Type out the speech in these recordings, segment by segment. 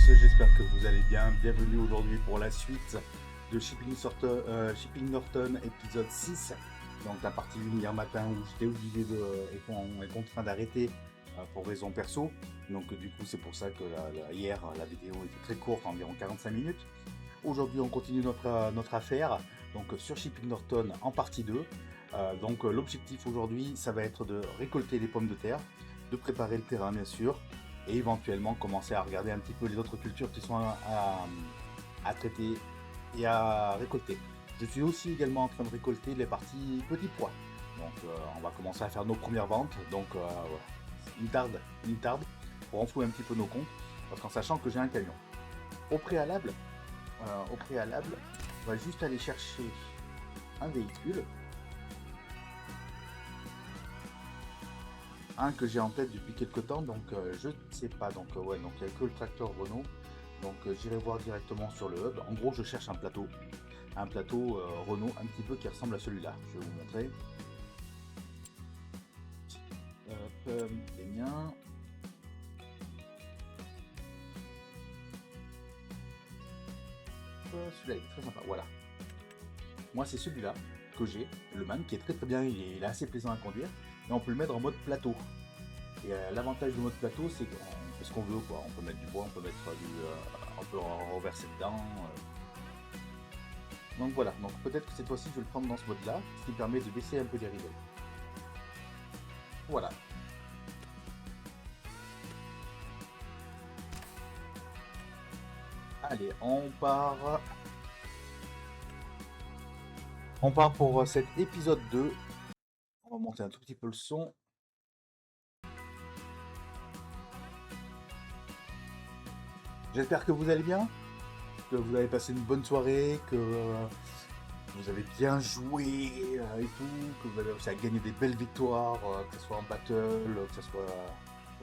tous, j'espère que vous allez bien. Bienvenue aujourd'hui pour la suite de Shipping Norton épisode 6. Donc la partie 1 hier matin où j'étais obligé et qu'on est contraint d'arrêter pour raison perso. Donc du coup c'est pour ça que hier la vidéo était très courte, environ 45 minutes. Aujourd'hui on continue notre affaire donc sur Shipping Norton en partie 2. Donc l'objectif aujourd'hui ça va être de récolter les pommes de terre, de préparer le terrain bien sûr, et éventuellement commencer à regarder un petit peu les autres cultures qui sont à traiter et à récolter. Je suis aussi également en train de récolter les parties petits pois. Donc on va commencer à faire nos premières ventes. Donc voilà. Il me tarde pour enflouer un petit peu nos comptes, parce qu'en sachant que j'ai un camion. Au préalable, on va juste aller chercher un véhicule. Un que j'ai en tête depuis quelques temps, donc je ne sais pas, donc ouais, donc il n'y a que le tracteur Renault, donc j'irai voir directement sur le hub. En gros je cherche un plateau Renault un petit peu qui ressemble à celui-là, je vais vous montrer. Les miens. Celui-là il est très sympa, voilà. Moi c'est celui-là que j'ai, le MAN, qui est très très bien, il est assez plaisant à conduire, et on peut le mettre en mode plateau. Et l'avantage du mode plateau, c'est qu'on fait ce qu'on veut, quoi. On peut mettre du bois, on peut mettre on peut renverser dedans. Donc voilà, donc peut-être que cette fois-ci je vais le prendre dans ce mode-là, ce qui permet de baisser un peu les rivets. Voilà. Allez, on part. On part pour cet épisode 2. On va monter un tout petit peu le son. J'espère que vous allez bien, que vous avez passé une bonne soirée, que vous avez bien joué et tout, que vous avez réussi à gagner des belles victoires, que ce soit en battle, que ce soit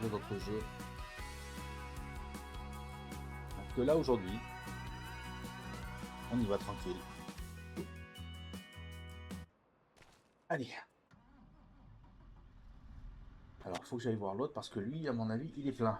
dans d'autres jeux. Donc là aujourd'hui, on y va tranquille. Allez. Alors il faut que j'aille voir l'autre parce que lui, à mon avis, il est plein.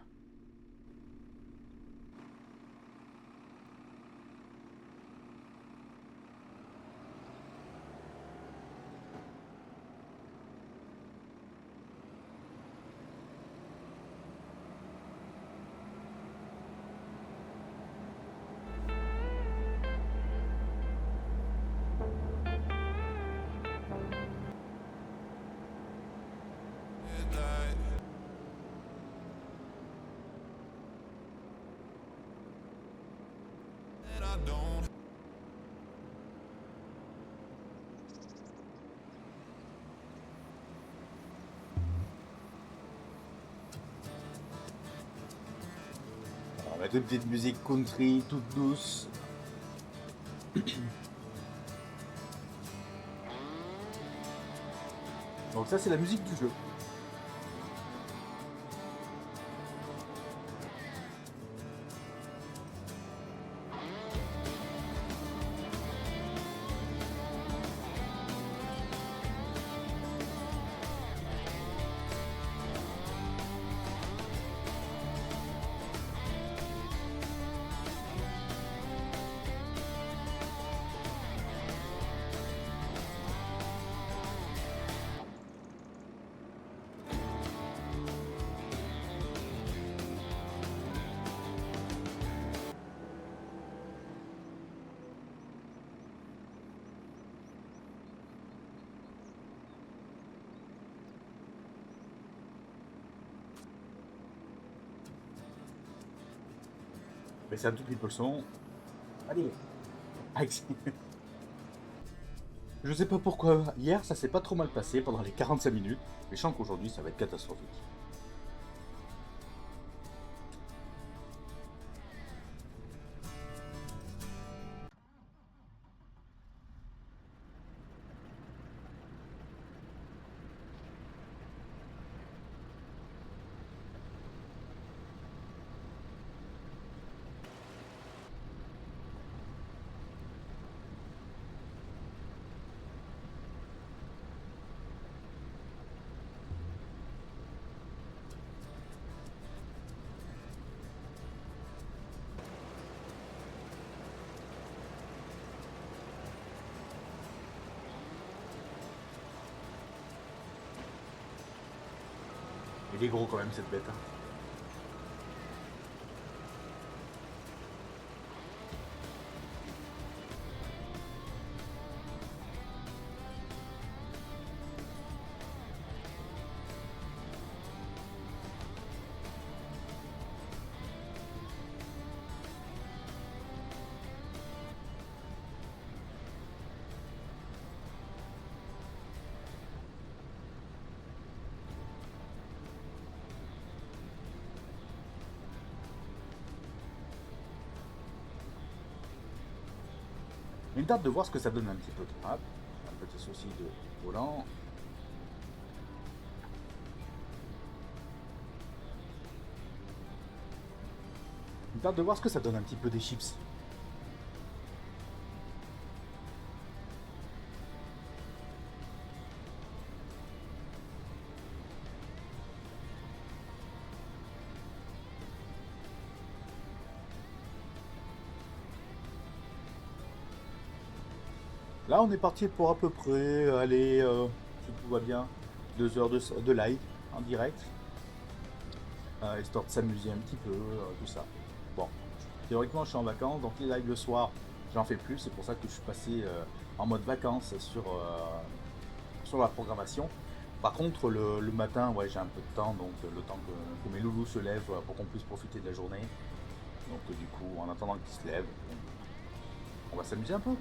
Alors, on va mettre une petite musique country toute douce. Donc ça c'est la musique du jeu. Mais c'est un tout petit peu le son. Allez. Je sais pas pourquoi, hier ça s'est pas trop mal passé pendant les 45 minutes, mais je sens qu'aujourd'hui ça va être catastrophique. Il est gros quand même cette bête. Hein. Une tarte de voir ce que ça donne un petit peu. Hop, un petit souci de volant. Une tarte de voir ce que ça donne un petit peu des chips. Là, on est parti pour à peu près, allez, si tout va bien, 2 heures de live en direct, histoire de s'amuser un petit peu, tout ça. Bon, théoriquement, je suis en vacances, donc les lives le soir, j'en fais plus. C'est pour ça que je suis passé en mode vacances sur la programmation. Par contre, le matin, ouais, j'ai un peu de temps, donc le temps que mes loulous se lèvent pour qu'on puisse profiter de la journée. Donc, du coup, en attendant qu'ils se lèvent, on va s'amuser un peu.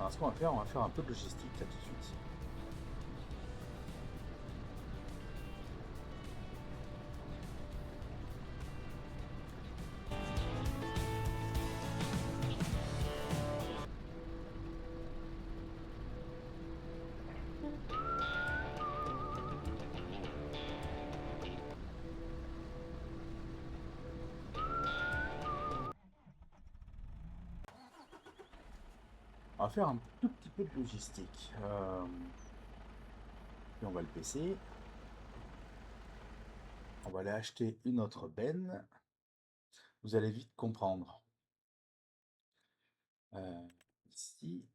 Alors, ce qu'on va faire, on va faire un peu de logistique là tout de suite. On va faire un tout petit peu de logistique. Puis on va le baisser. On va aller acheter une autre benne. Vous allez vite comprendre. Euh, Ici,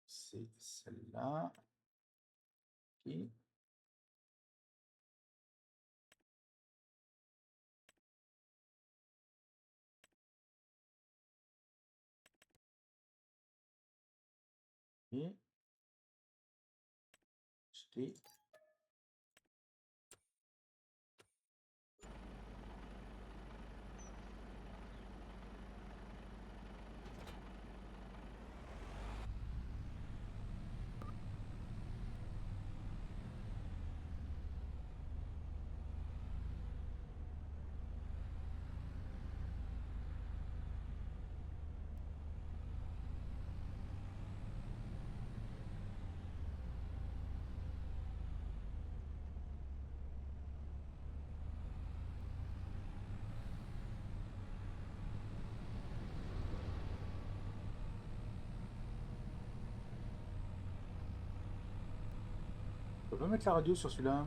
c'est celle-là. Ok. Et acheter. peux pas mettre la radio sur celui-là?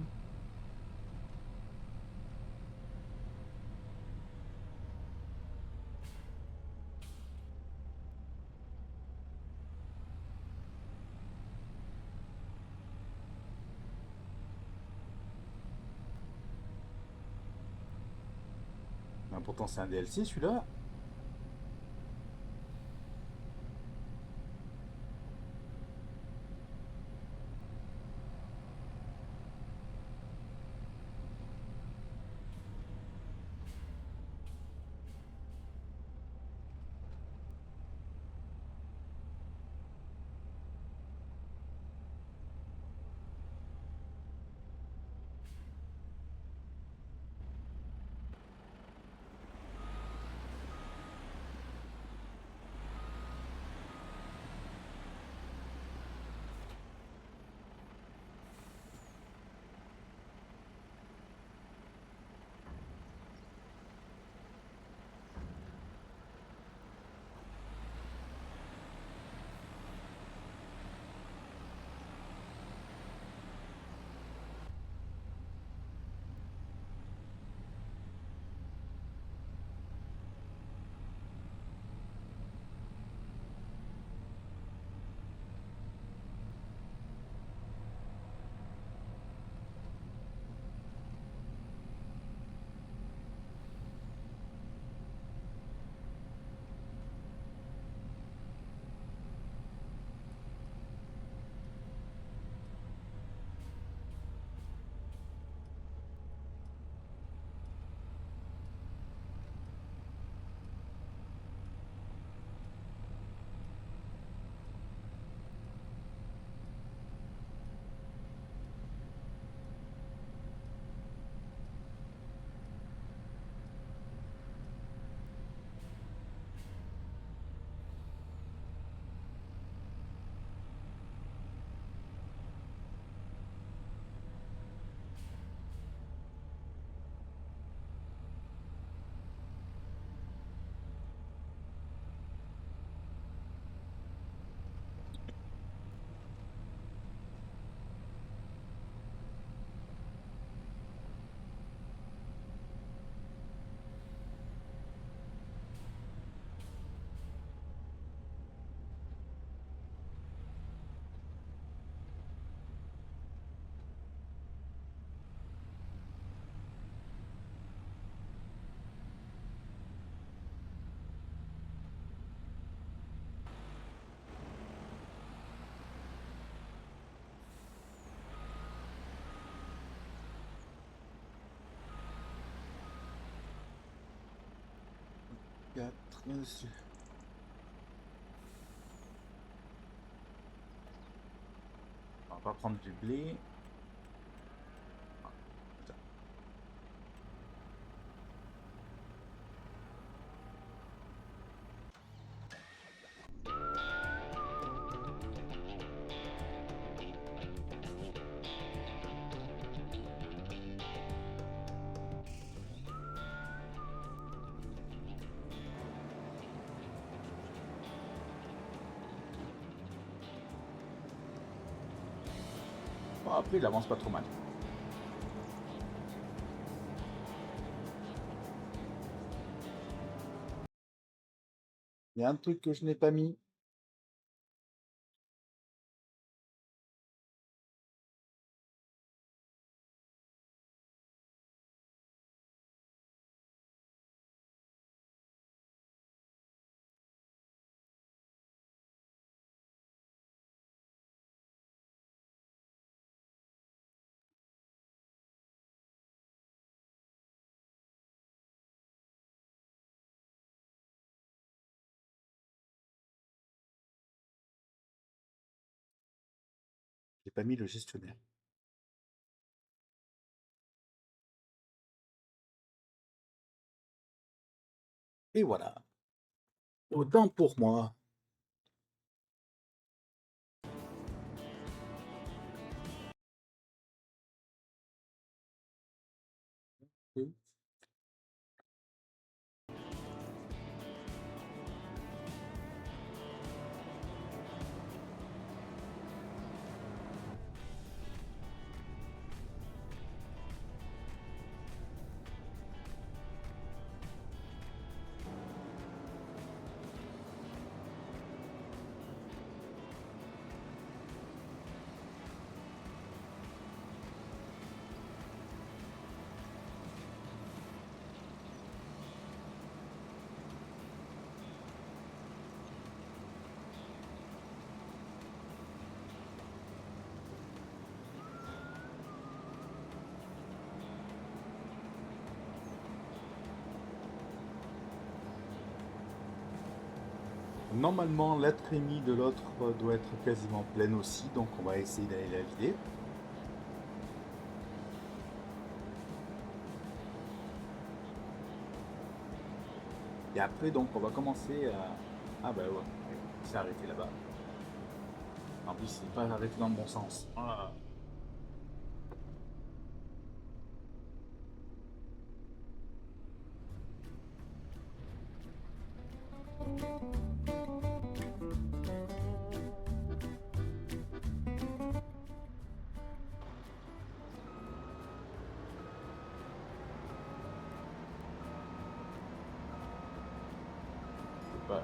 Ben, pourtant c'est un DLC celui-là. Quatre. On va pas prendre du blé. Bon, après, il avance pas trop mal. Il y a un truc que je n'ai pas mis. J'ai pas mis le gestionnaire. Et voilà. Autant pour moi. Normalement, la trémie de l'autre doit être quasiment pleine aussi, donc on va essayer d'aller la vider. Et après, donc, on va commencer à... Ah bah ouais, il s'est arrêté là-bas. En plus, il n'est pas arrêté dans le bon sens. Ah.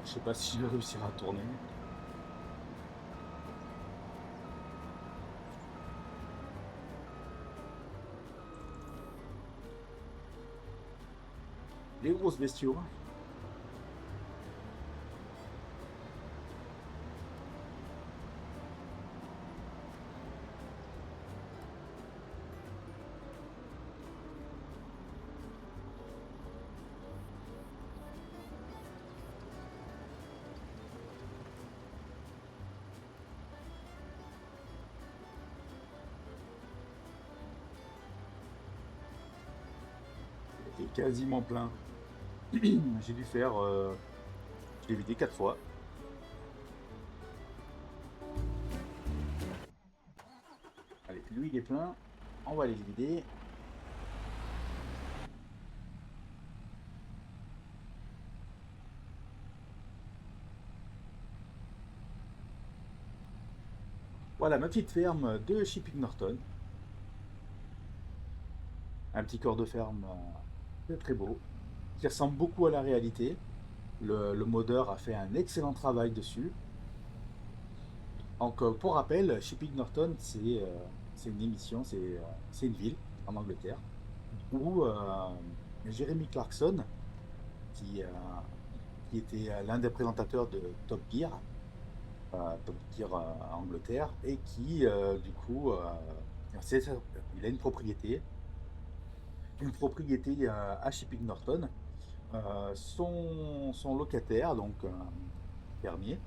Je sais pas si je vais réussir à tourner. Les grosses bestiaux. C'était quasiment plein. J'ai dû faire... je l'ai vidé 4 fois. Allez, lui il est plein. On va aller le vider. Voilà ma petite ferme de Shipping Norton. Un petit corps de ferme très très beau, qui ressemble beaucoup à la réalité. Le modeur a fait un excellent travail dessus. Donc pour rappel, Shipping Norton, c'est une émission, c'est une ville en Angleterre où Jeremy Clarkson, qui, euh, qui était l'un des présentateurs de Top Gear Angleterre, et qui du coup, il a une propriété à Shipping Norton. Son locataire, donc un fermier,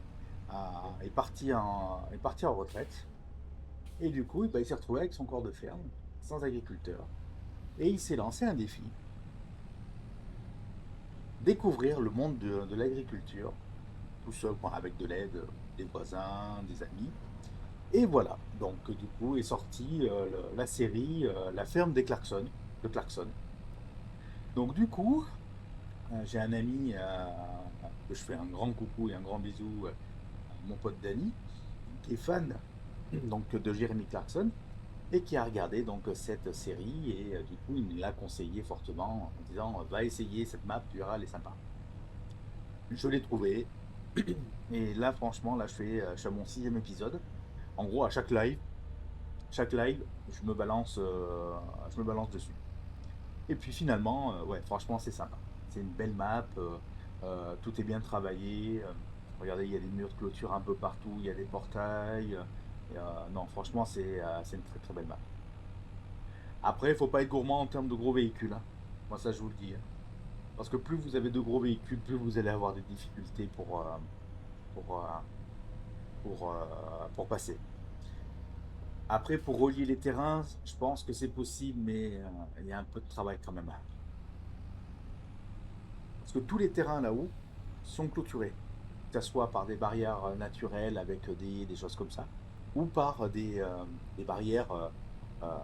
est parti en retraite. Et du coup, bah, il s'est retrouvé avec son corps de ferme, sans agriculteur. Et il s'est lancé un défi, découvrir le monde de l'agriculture, tout seul, bon, avec de l'aide des voisins, des amis. Et voilà, donc du coup est sortie la série La ferme des Clarkson, de Clarkson. Donc du coup, j'ai un ami que je fais un grand coucou et un grand bisou, mon pote Danny, qui est fan donc de Jeremy Clarkson et qui a regardé donc cette série, et du coup il me l'a conseillé fortement en disant va essayer cette map, tu verras, elle est sympa. Je l'ai trouvé, et là franchement là je suis à mon 6e épisode. En gros à chaque live je me balance dessus. Et puis finalement ouais franchement c'est sympa. C'est une belle map, tout est bien travaillé. Regardez, il y a des murs de clôture un peu partout, il y a des portails. Non, franchement, c'est une très très belle map. Après, il faut pas être gourmand en termes de gros véhicules, hein. Moi, ça, je vous le dis, hein. Parce que plus vous avez de gros véhicules, plus vous allez avoir des difficultés pour, pour passer. Après, pour relier les terrains, je pense que c'est possible, mais il y a un peu de travail quand même. Parce que tous les terrains là-haut sont clôturés, que ce soit par des barrières naturelles avec des choses comme ça, ou par des barrières, euh,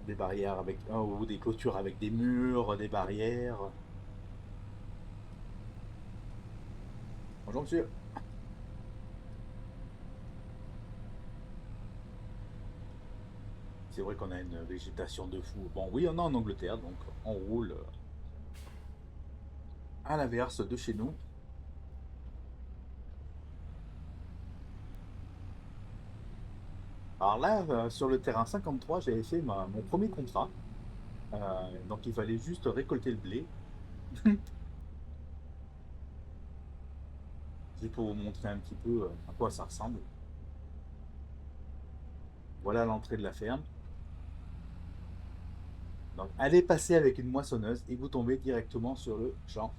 des barrières avec, ou des clôtures avec des murs, des barrières. Bonjour monsieur. C'est vrai qu'on a une végétation de fou. Bon, oui, on est en Angleterre, donc on roule à l'inverse de chez nous. Alors là, sur le terrain 53, j'avais fait mon premier contrat. Donc il fallait juste récolter le blé. C'est pour vous montrer un petit peu à quoi ça ressemble. Voilà l'entrée de la ferme. Donc allez passer avec une moissonneuse et vous tombez directement sur le champ.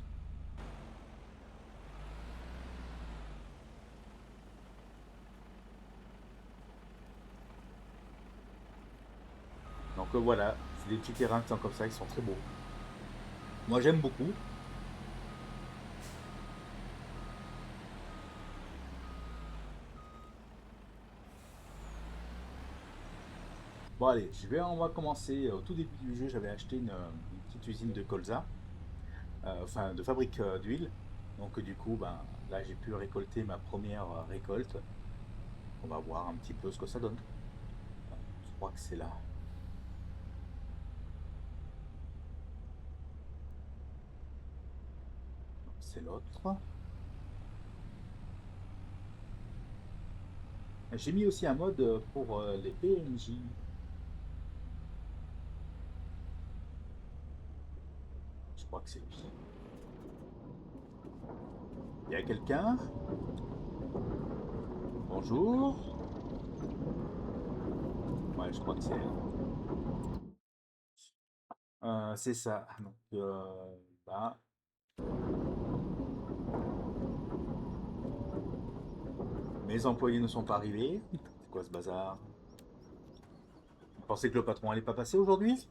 Donc voilà, c'est des petits terrains qui sont comme ça, qui sont très beaux. Moi j'aime beaucoup. Bon allez, on va commencer. Au tout début du jeu, j'avais acheté une petite usine de colza, enfin de fabrique d'huile. Donc du coup, ben, là j'ai pu récolter ma première récolte. On va voir un petit peu ce que ça donne. Je crois que c'est là. Non, c'est l'autre. J'ai mis aussi un mode pour les PNJ. Je crois que c'est lui. Il y a quelqu'un? Bonjour. Ouais, je crois que c'est elle. C'est ça. Donc là, mes employés ne sont pas arrivés. C'est quoi ce bazar? Vous pensez que le patron allait pas passer aujourd'hui?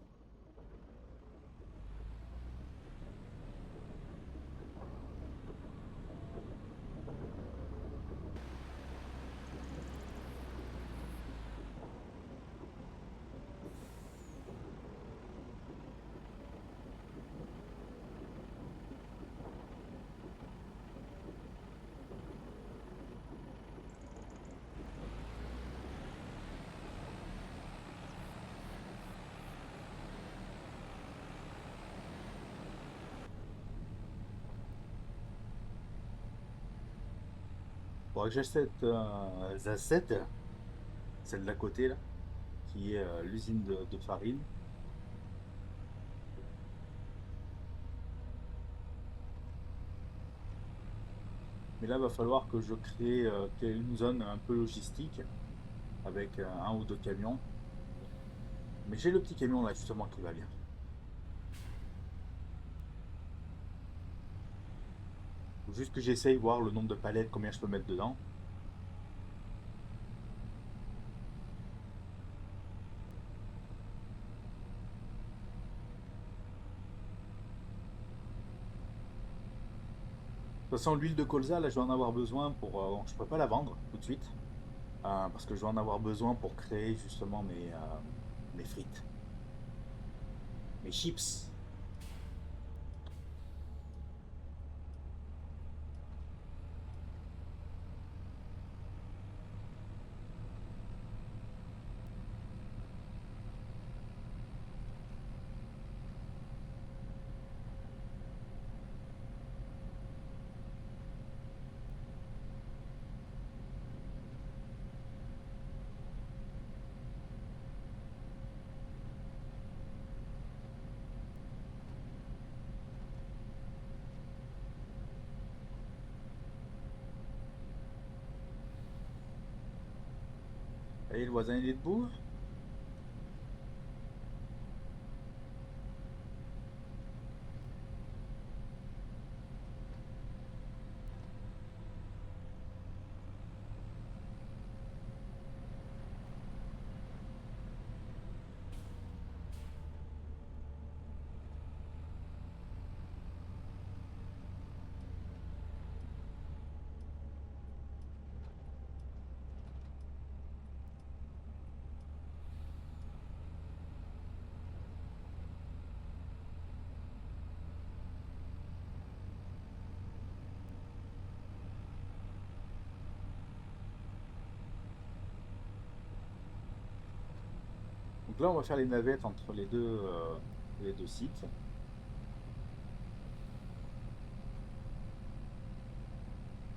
Faudrait que j'achète Zacet, celle d'à côté là, qui est l'usine de farine. Mais là, il va falloir que je crée une zone un peu logistique avec un ou deux camions. Mais j'ai le petit camion là justement qui va bien. Faut juste que j'essaye voir le nombre de palettes, combien je peux mettre dedans. De toute façon, l'huile de colza, là, je vais en avoir besoin pour. Bon, je ne pourrais pas la vendre tout de suite. Parce que je vais en avoir besoin pour créer justement mes frites, mes chips. Et le voisin, il est debout. Donc là, on va faire les navettes entre les deux sites.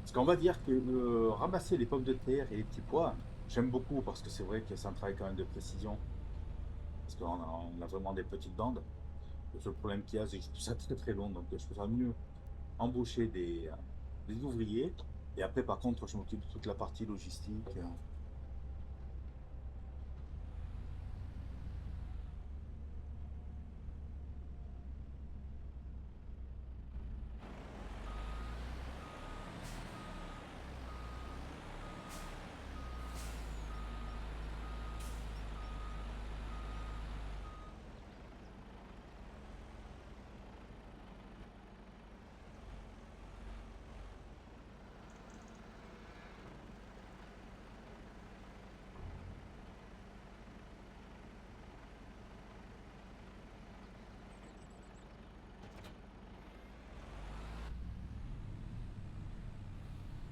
Parce qu'on va dire que ramasser les pommes de terre et les petits pois, j'aime beaucoup parce que c'est vrai que c'est un travail quand même de précision. Parce qu'on a vraiment des petites bandes. Le seul problème qu'il y a, c'est que je trouve ça très très long. Donc je préfère mieux embaucher des ouvriers. Et après, par contre, je m'occupe de toute la partie logistique.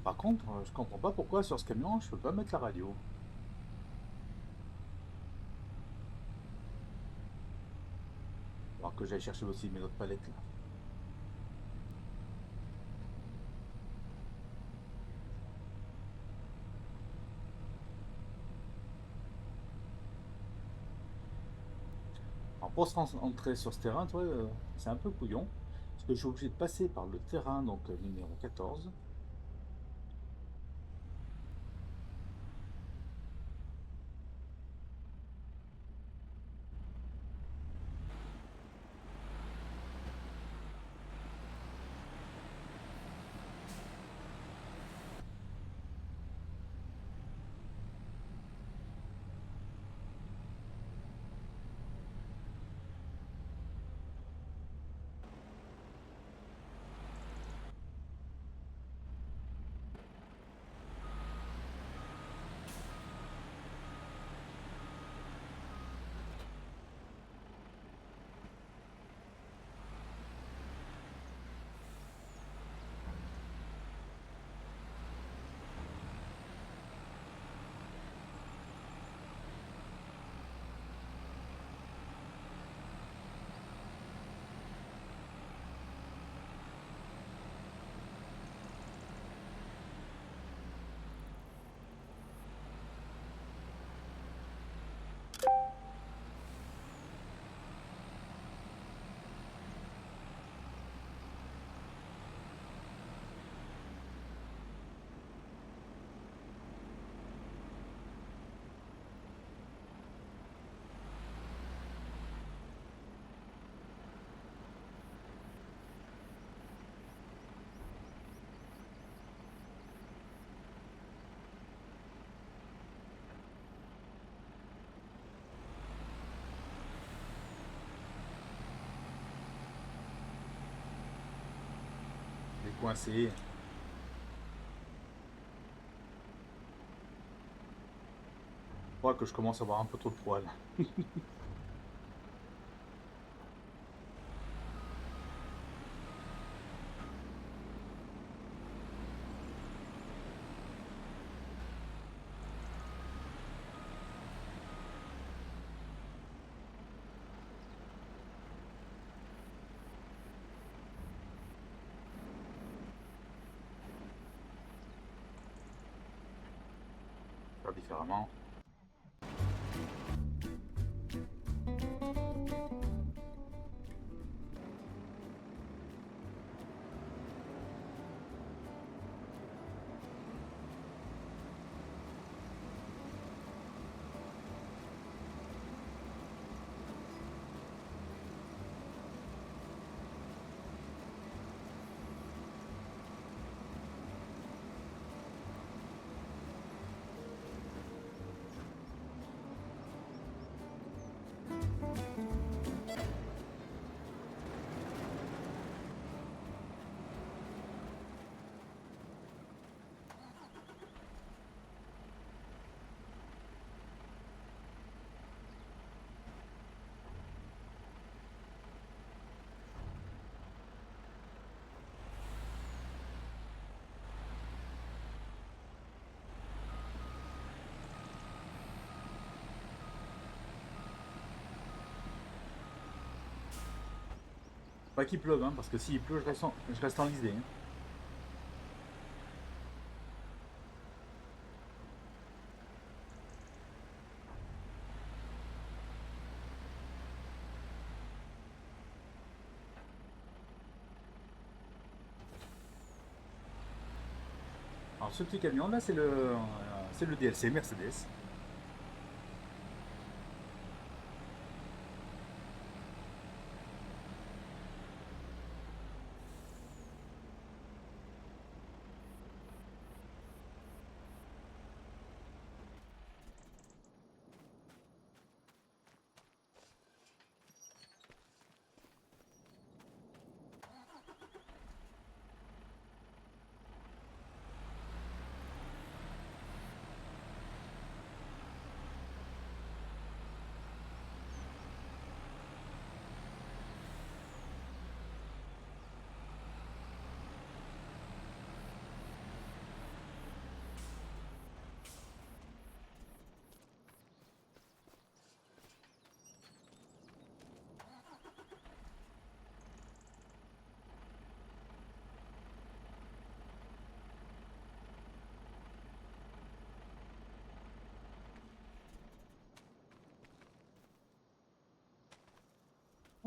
Par contre, je comprends pas pourquoi sur ce camion je peux pas mettre la radio. Alors que j'aille chercher aussi mes autres palettes là. Alors pour se rentrer sur ce terrain, toi, c'est un peu couillon. Parce que je suis obligé de passer par le terrain, donc numéro 14. Les coincés. Je crois que je commence à avoir un peu trop de poils. Faire différemment. Pas qu'il pleuve, hein, parce que s'il pleut, je reste enlisé. Hein. Alors ce petit camion là, c'est le DLC Mercedes.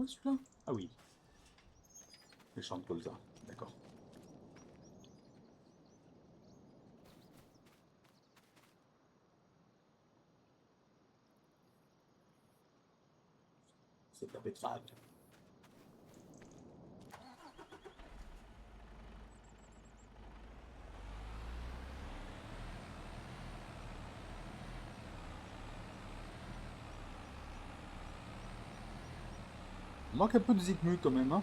Oh, celui-là. Ah oui, les champs de colza. D'accord. C'est de la betterave. Il manque un peu de zikmu quand même, hein.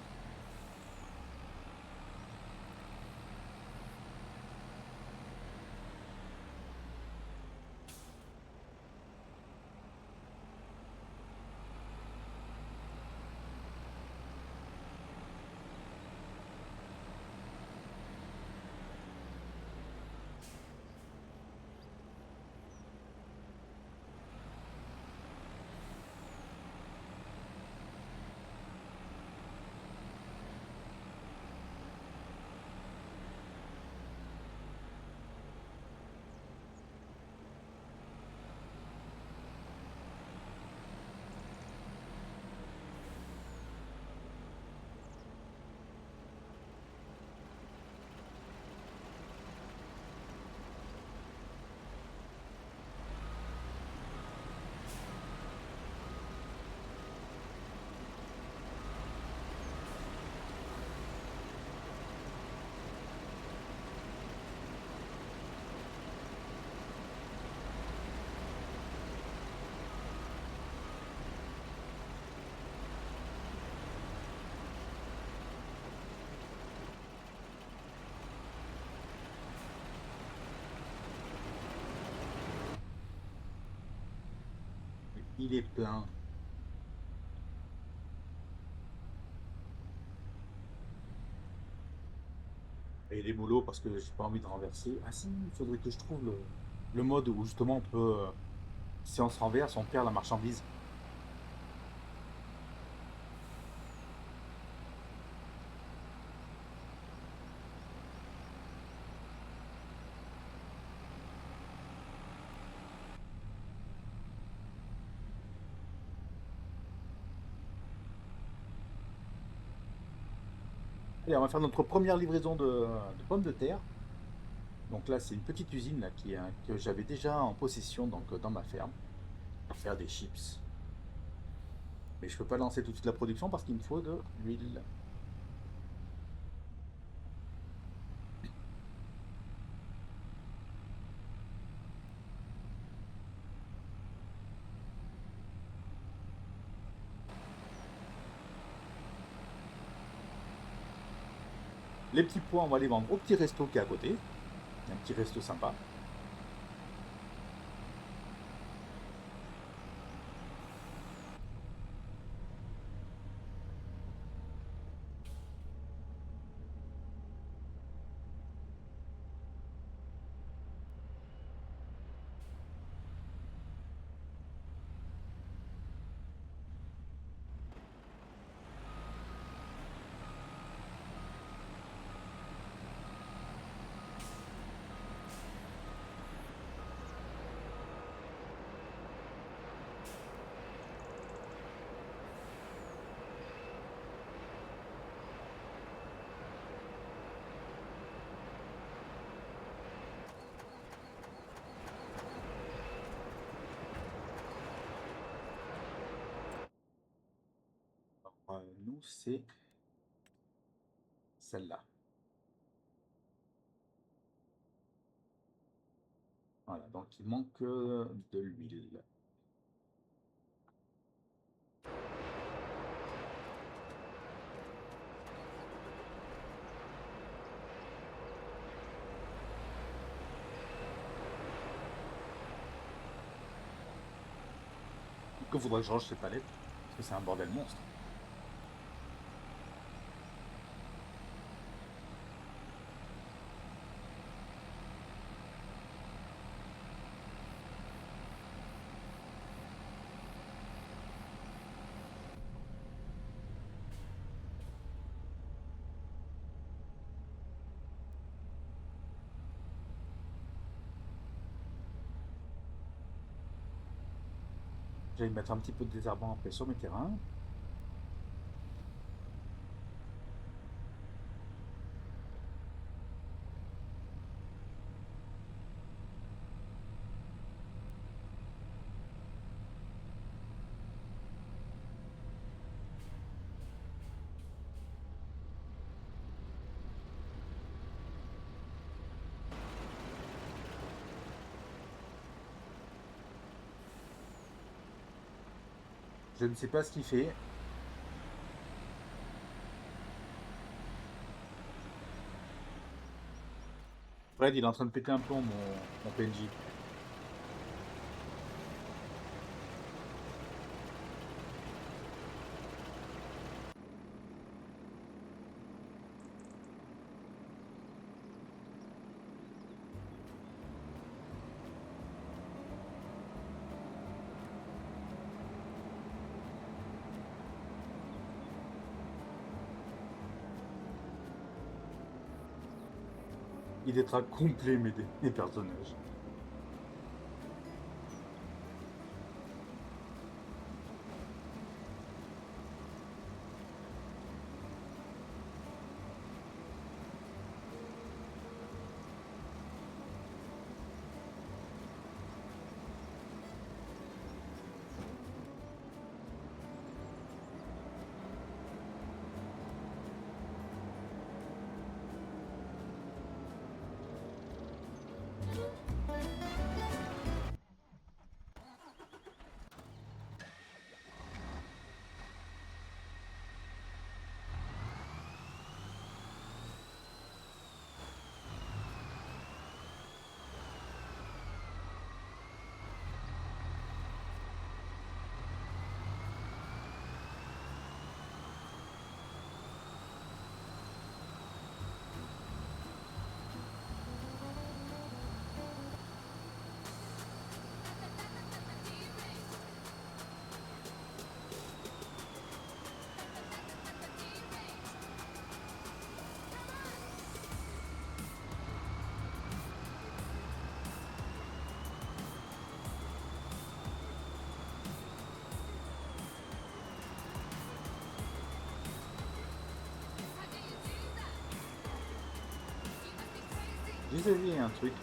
Il est plein. Et il est mollo parce que j'ai pas envie de renverser. Ah si, il faudrait que je trouve le mode où justement on peut, si on se renverse, on perd la marchandise. Allez, on va faire notre première livraison de pommes de terre. Donc là, c'est une petite usine là, que j'avais déjà en possession donc, dans ma ferme pour faire des chips. Mais je peux pas lancer tout de suite la production parce qu'il me faut de l'huile. Les petits pois, on va les vendre au petit resto qui est à côté. Il y a un petit resto sympa. Nous, c'est celle-là. Voilà, donc il manque de l'huile. Il faudrait que je range ces palettes parce que c'est un bordel monstre. J'allais mettre un petit peu de désherbant après sur mes terrains. Je ne sais pas ce qu'il fait. Fred, il est en train de péter un plomb, mon PNJ. Il est complet, mes personnages. J'ai un truc.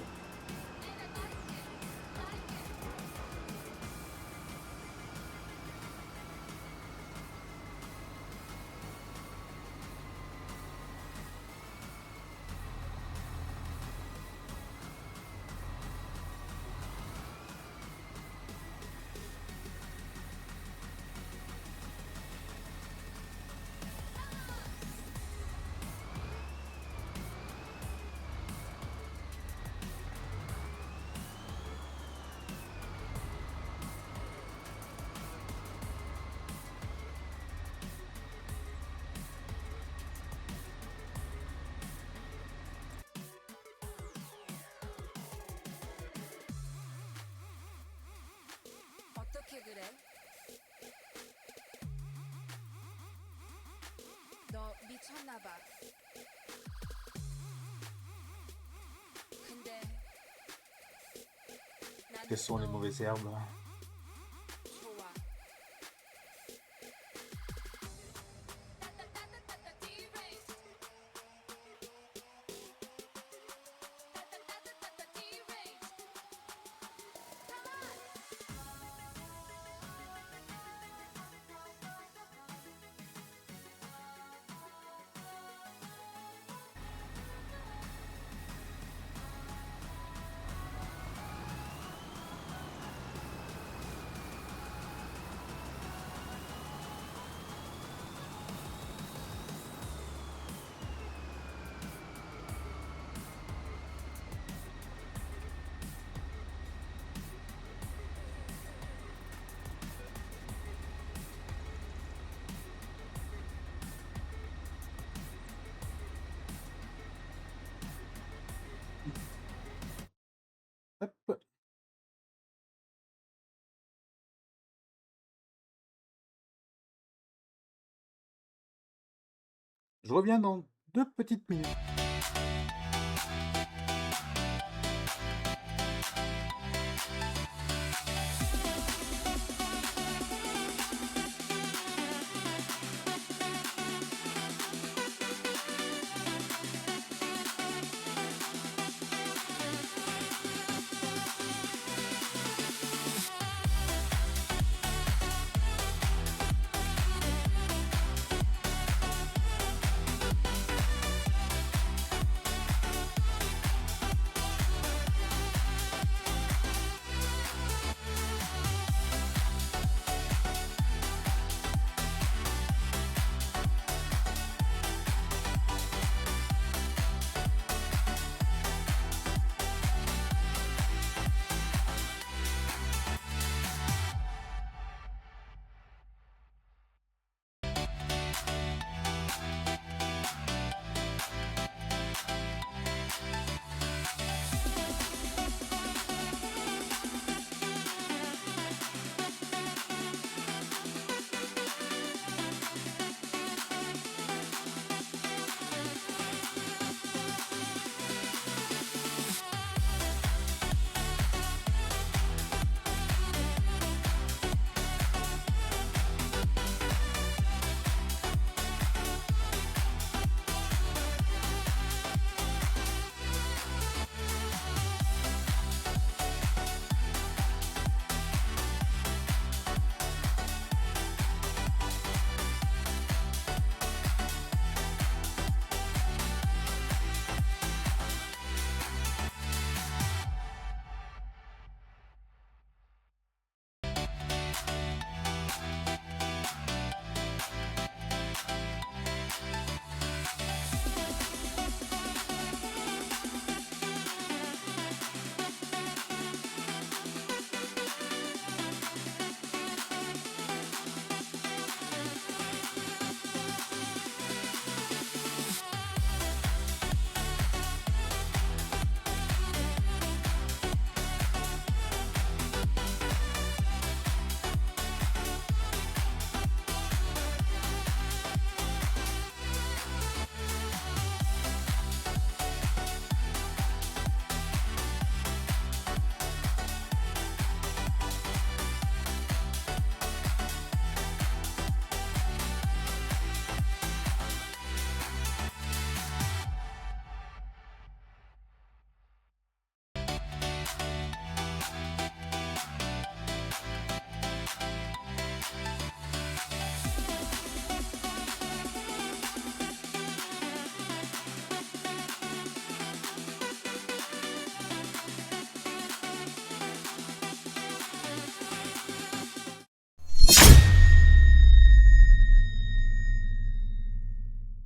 어떻게 그래? 너 미쳤나 봐. 근데 Quelles sont les mauvaises herbes? 좋아. Hop. Je reviens dans 2 petites minutes.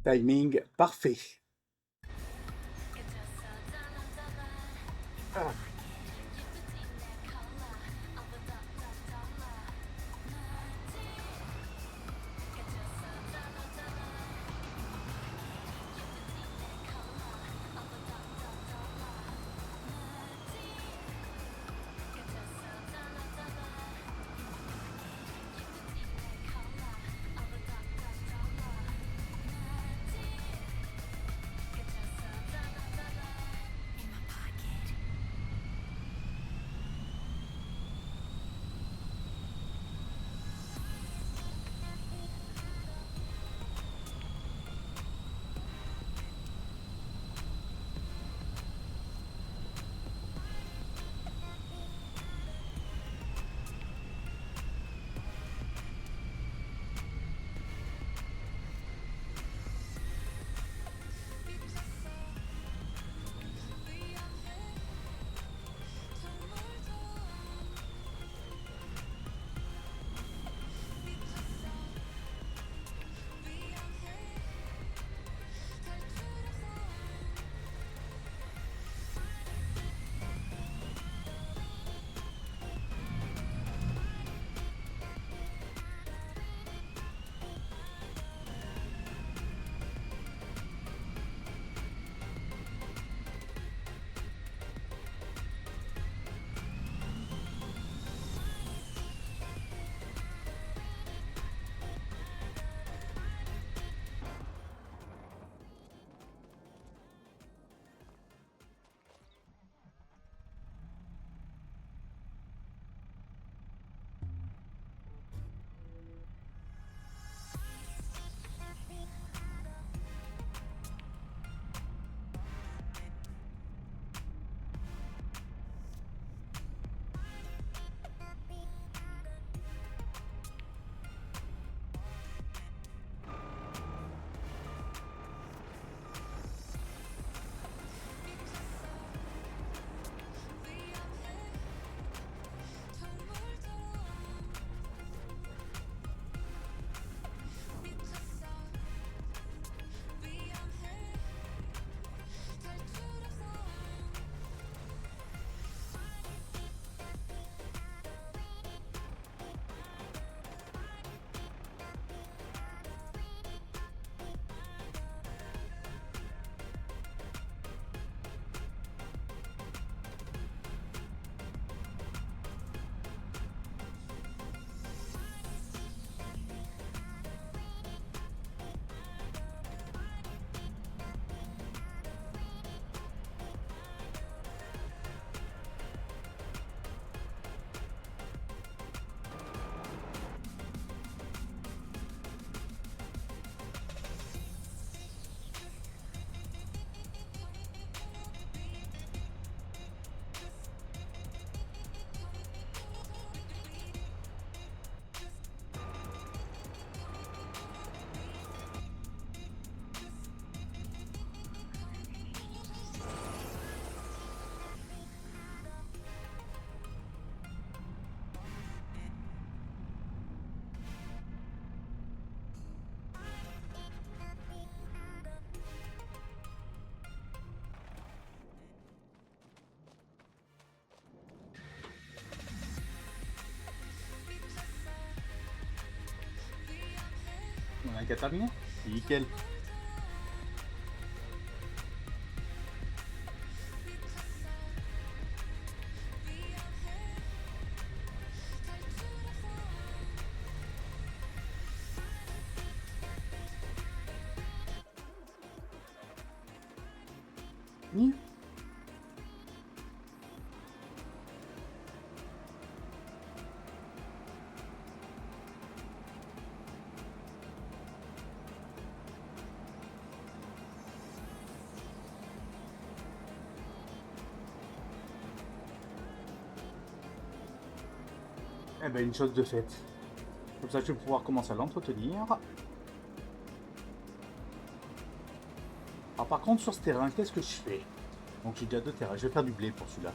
Timing parfait. Ah. On a qu'à terminer. Nickel. Oui. Eh ben, une chose de faite. Comme ça, je vais pouvoir commencer à l'entretenir. Alors, par contre, sur ce terrain, qu'est-ce que je fais? Donc, j'ai déjà 2 terrains. Je vais faire du blé pour celui-là.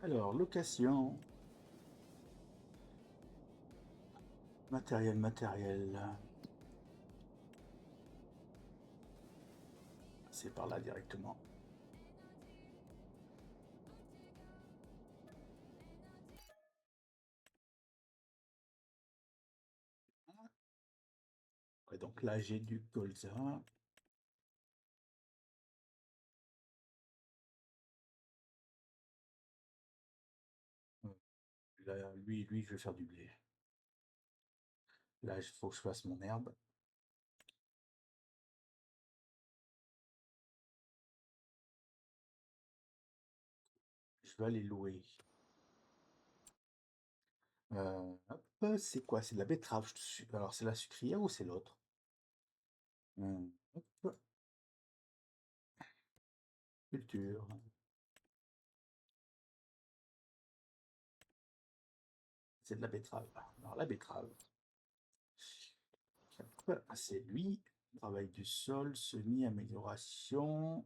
Alors, location. Matériel. C'est par là directement. Ouais, donc là, j'ai du colza. Là, lui, je vais faire du blé. Là, il faut que je fasse mon herbe. Je vais aller louer. Hop, c'est quoi? C'est de la betterave. Alors, c'est la sucrière ou c'est l'autre? Hop, culture. C'est de la betterave. Alors, la betterave. Hop, c'est lui. Travail du sol, semi-amélioration.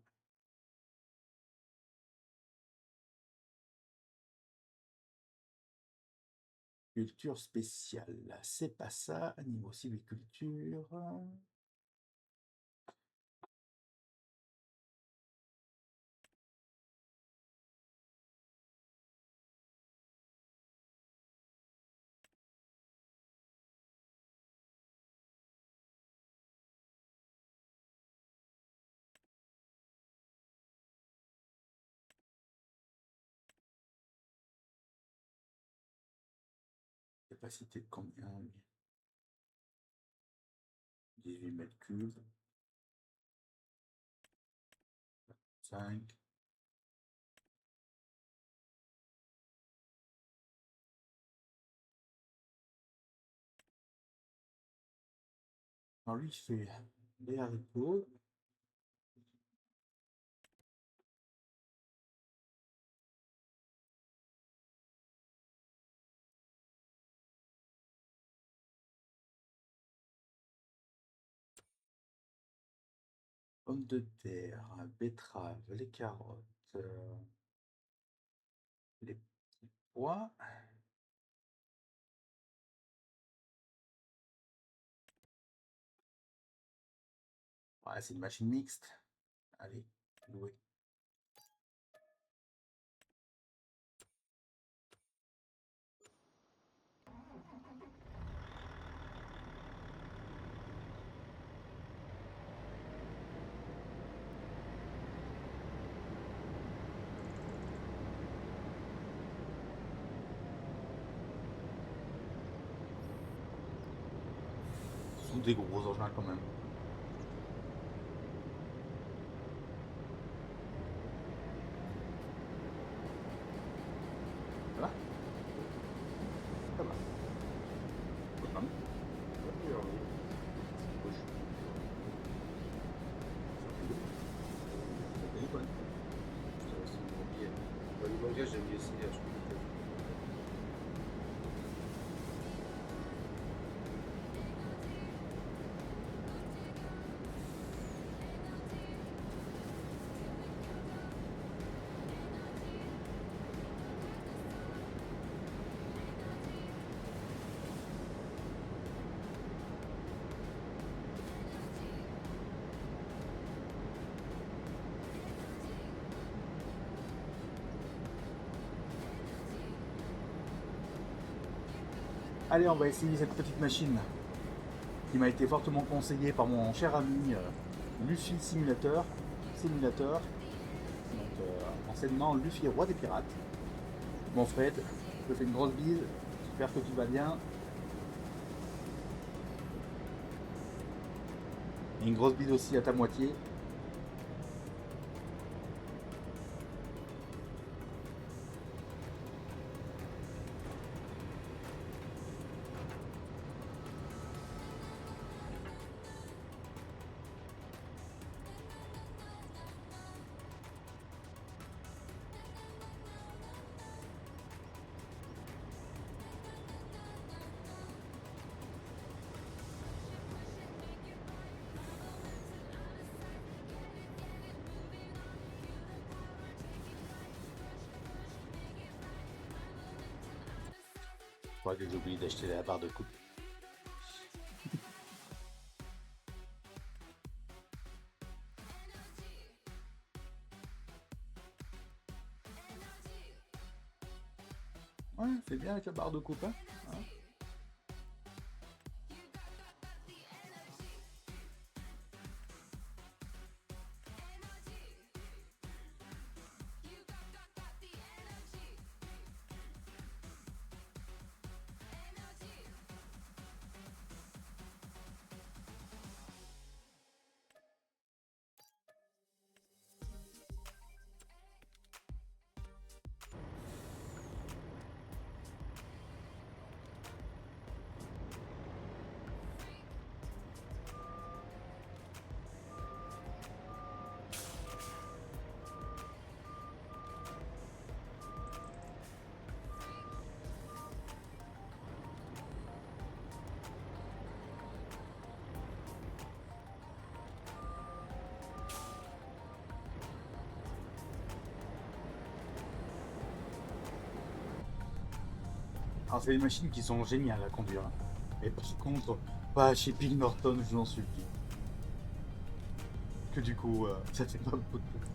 Culture spéciale. C'est pas ça. Niveau sylviculture. Capacité de combien? 18 mètres cubes. 5. Alors lui, il fait des haricots. Pommes de terre, betterave, les carottes, les petits pois. Ouais, c'est une machine mixte. Allez, louer. Ce sont des gros engins quand même. Ça va? Ça va. Pas mal. Allez, on va essayer cette petite machine qui m'a été fortement conseillée par mon cher ami Luffy Simulator. Donc, anciennement Luffy Roi des Pirates. Mon Fred, je te fais une grosse bise. J'espère que tu vas bien. Et une grosse bise aussi à ta moitié. Je crois que j'ai oublié d'acheter la barre de coupe. Ouais, c'est bien avec la barre de coupe, hein. Hein. Alors, c'est des machines qui sont géniales à conduire, hein. Et par contre, pas chez Bill Norton, je n'en supplie. Que du coup, ça fait pas beaucoup de temps.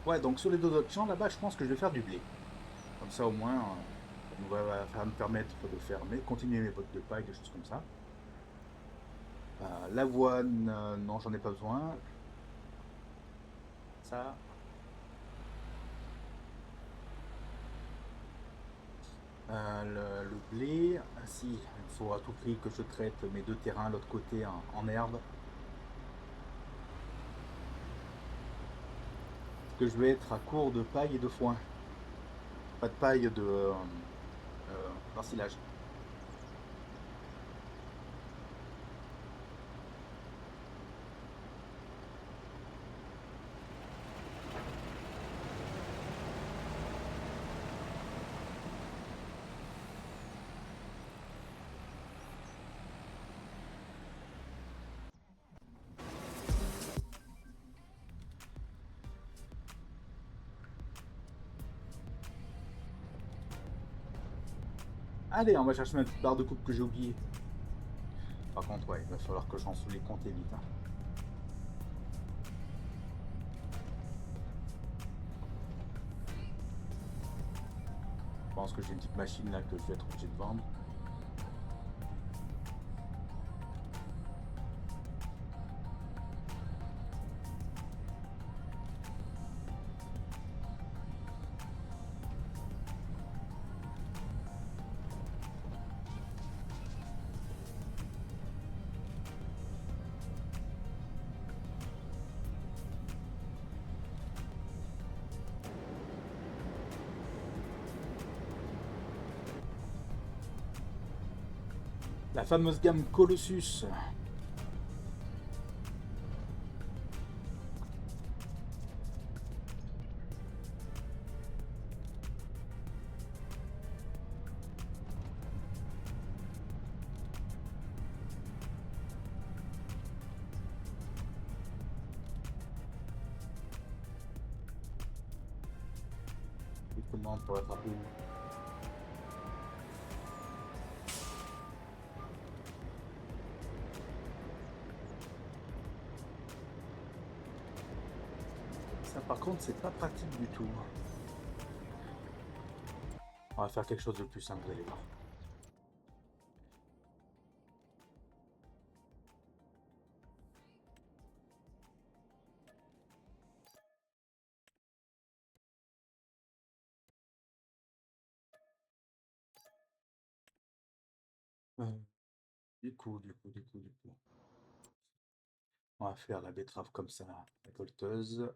Ouais, donc sur les deux autres champs, là-bas, je pense que je vais faire du blé. Comme ça, au moins, ça va me permettre de faire continuer mes bottes de paille, des choses comme ça. L'avoine, non, j'en ai pas besoin. Ça. Le blé, si, il faut à tout prix que je traite mes deux terrains, l'autre côté en herbe. Parce que je vais être à court de paille et de foin. Pas de paille d'ensilage. Allez, on va chercher ma petite barre de coupe que j'ai oubliée. Par contre, ouais, il va falloir que j'en sous les comptes vite, hein. Je pense que j'ai une petite machine là que je vais être obligé de vendre. La fameuse gamme Colossus. Je commande pour attraper. Ça, par contre, c'est pas pratique du tout. On va faire quelque chose de plus simple, vous allez voir. Euh, du coup. On va faire la betterave comme ça, récolteuse.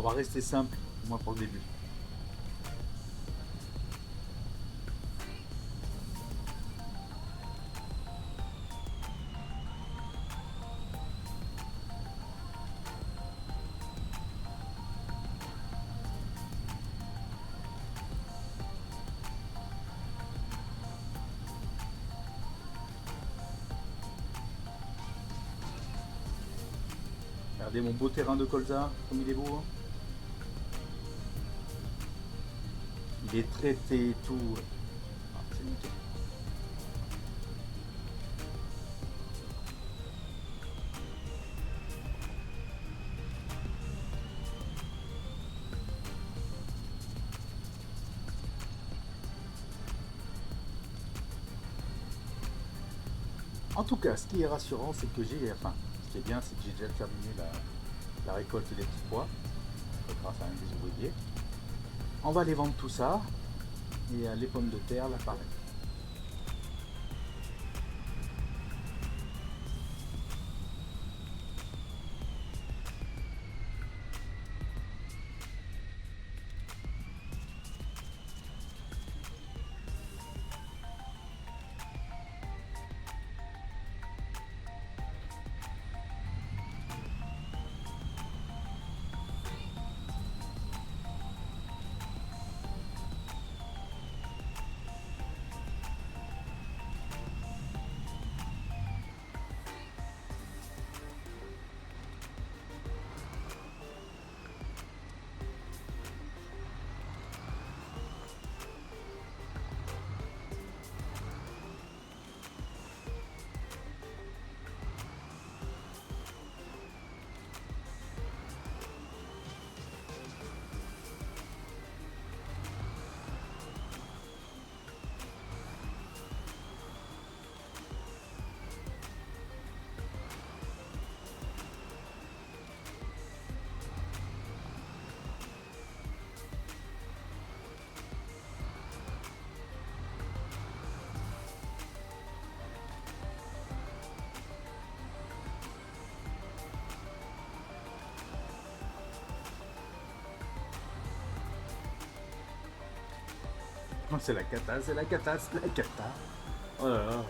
va rester simple, au moins pour le début. Regardez mon beau terrain de colza, comme il est beau. Hein. Il est traité et tout. Ah, c'est nickel. En tout cas, ce qui est rassurant, c'est que j'ai. Enfin, ce qui est bien, c'est que j'ai déjà terminé la récolte des petits pois, grâce à un des ouvriers. On va aller vendre tout ça. Et les pommes de terre, là, pareil. Non, c'est la cata, c'est la cata, c'est la cata. Oh là là.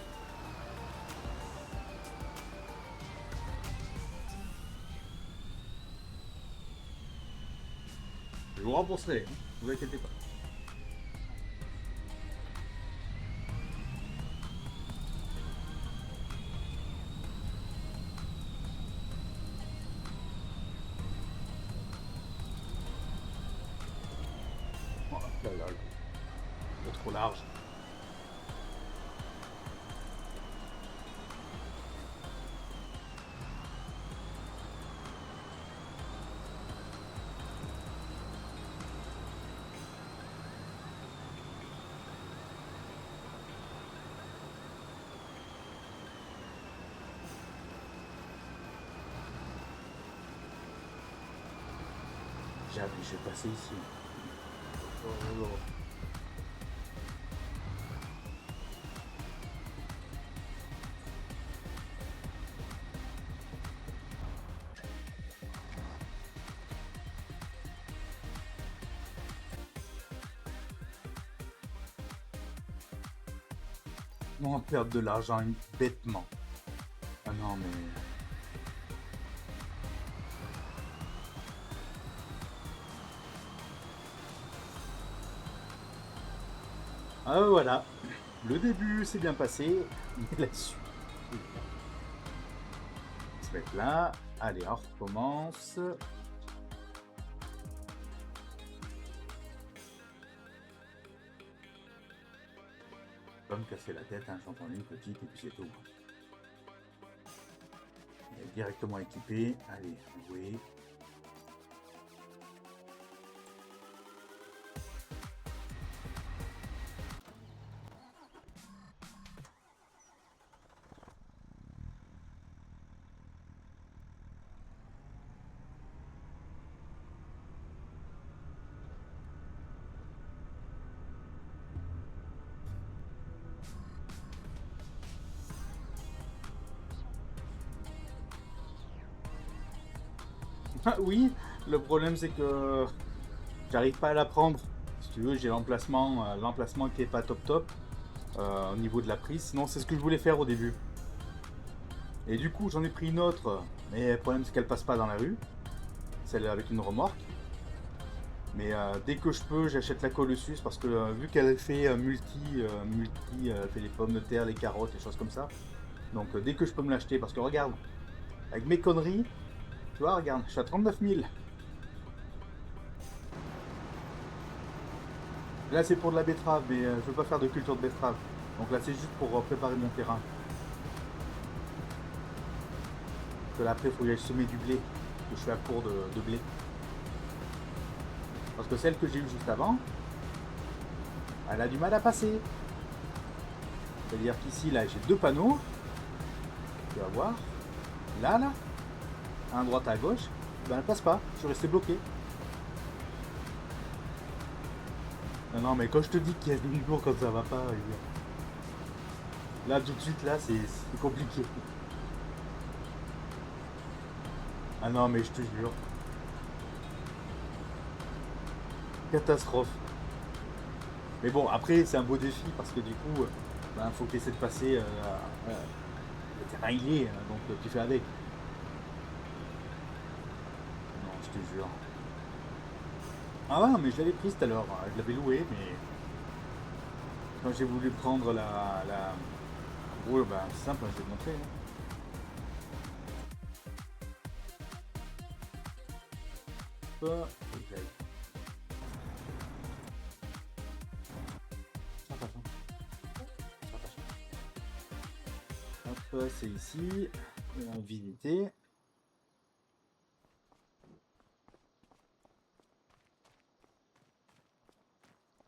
Je vous rembourserai, hein, vous inquiétez pas. Oh là là, c'est trop large. Je vais passer ici. Oh là là. On perd de l'argent bêtement. Ah non, mais. Ah voilà. Le début s'est bien passé, mais la suite. On va se mettre là. Allez, on recommence. Pas me casser la tête, hein, j'en prends une petite et puis c'est tout. Elle est directement équipée. Allez, jouer. Ah oui, Le problème, c'est que j'arrive pas à la prendre. Si tu veux, j'ai l'emplacement qui est pas top top au niveau de la prise. Sinon, c'est ce que je voulais faire au début. Et du coup, j'en ai pris une autre. Mais le problème, c'est qu'elle passe pas dans la rue. Celle avec une remorque. Mais dès que je peux, j'achète la colle suisse parce que vu qu'elle fait elle fait les pommes de terre, les carottes, les choses comme ça. Donc dès que je peux me l'acheter, parce que regarde, avec mes conneries, tu vois, regarde, je suis à 39 000. Là, c'est pour de la betterave, mais je veux pas faire de culture de betterave. Donc là, c'est juste pour préparer mon terrain. Parce que là, après, il faut que j'aille semer du blé. Parce que je suis à court de blé. Parce que celle que j'ai eue juste avant, elle a du mal à passer. C'est-à-dire qu'ici, là, j'ai deux panneaux. Tu vas voir. Là, à droite, à gauche, ben elle passe pas. Je suis resté bloqué. Non, non, mais quand je te dis qu'il y a des jours quand ça va pas, là, tout de suite, là, c'est compliqué. Ah non, mais je te jure. Catastrophe. Mais bon, après, c'est un beau défi parce que du coup, ben, faut que tu essaies de passer. Le terrain, il est, donc tu fais avec. Non, je te jure. Ah ouais, mais je l'avais prise tout à l'heure. Je l'avais loué, mais quand j'ai voulu prendre la... En gros, ben, c'est simple, je vais te montrer, hein. Hop, ok. Hop, c'est ici. Visiter.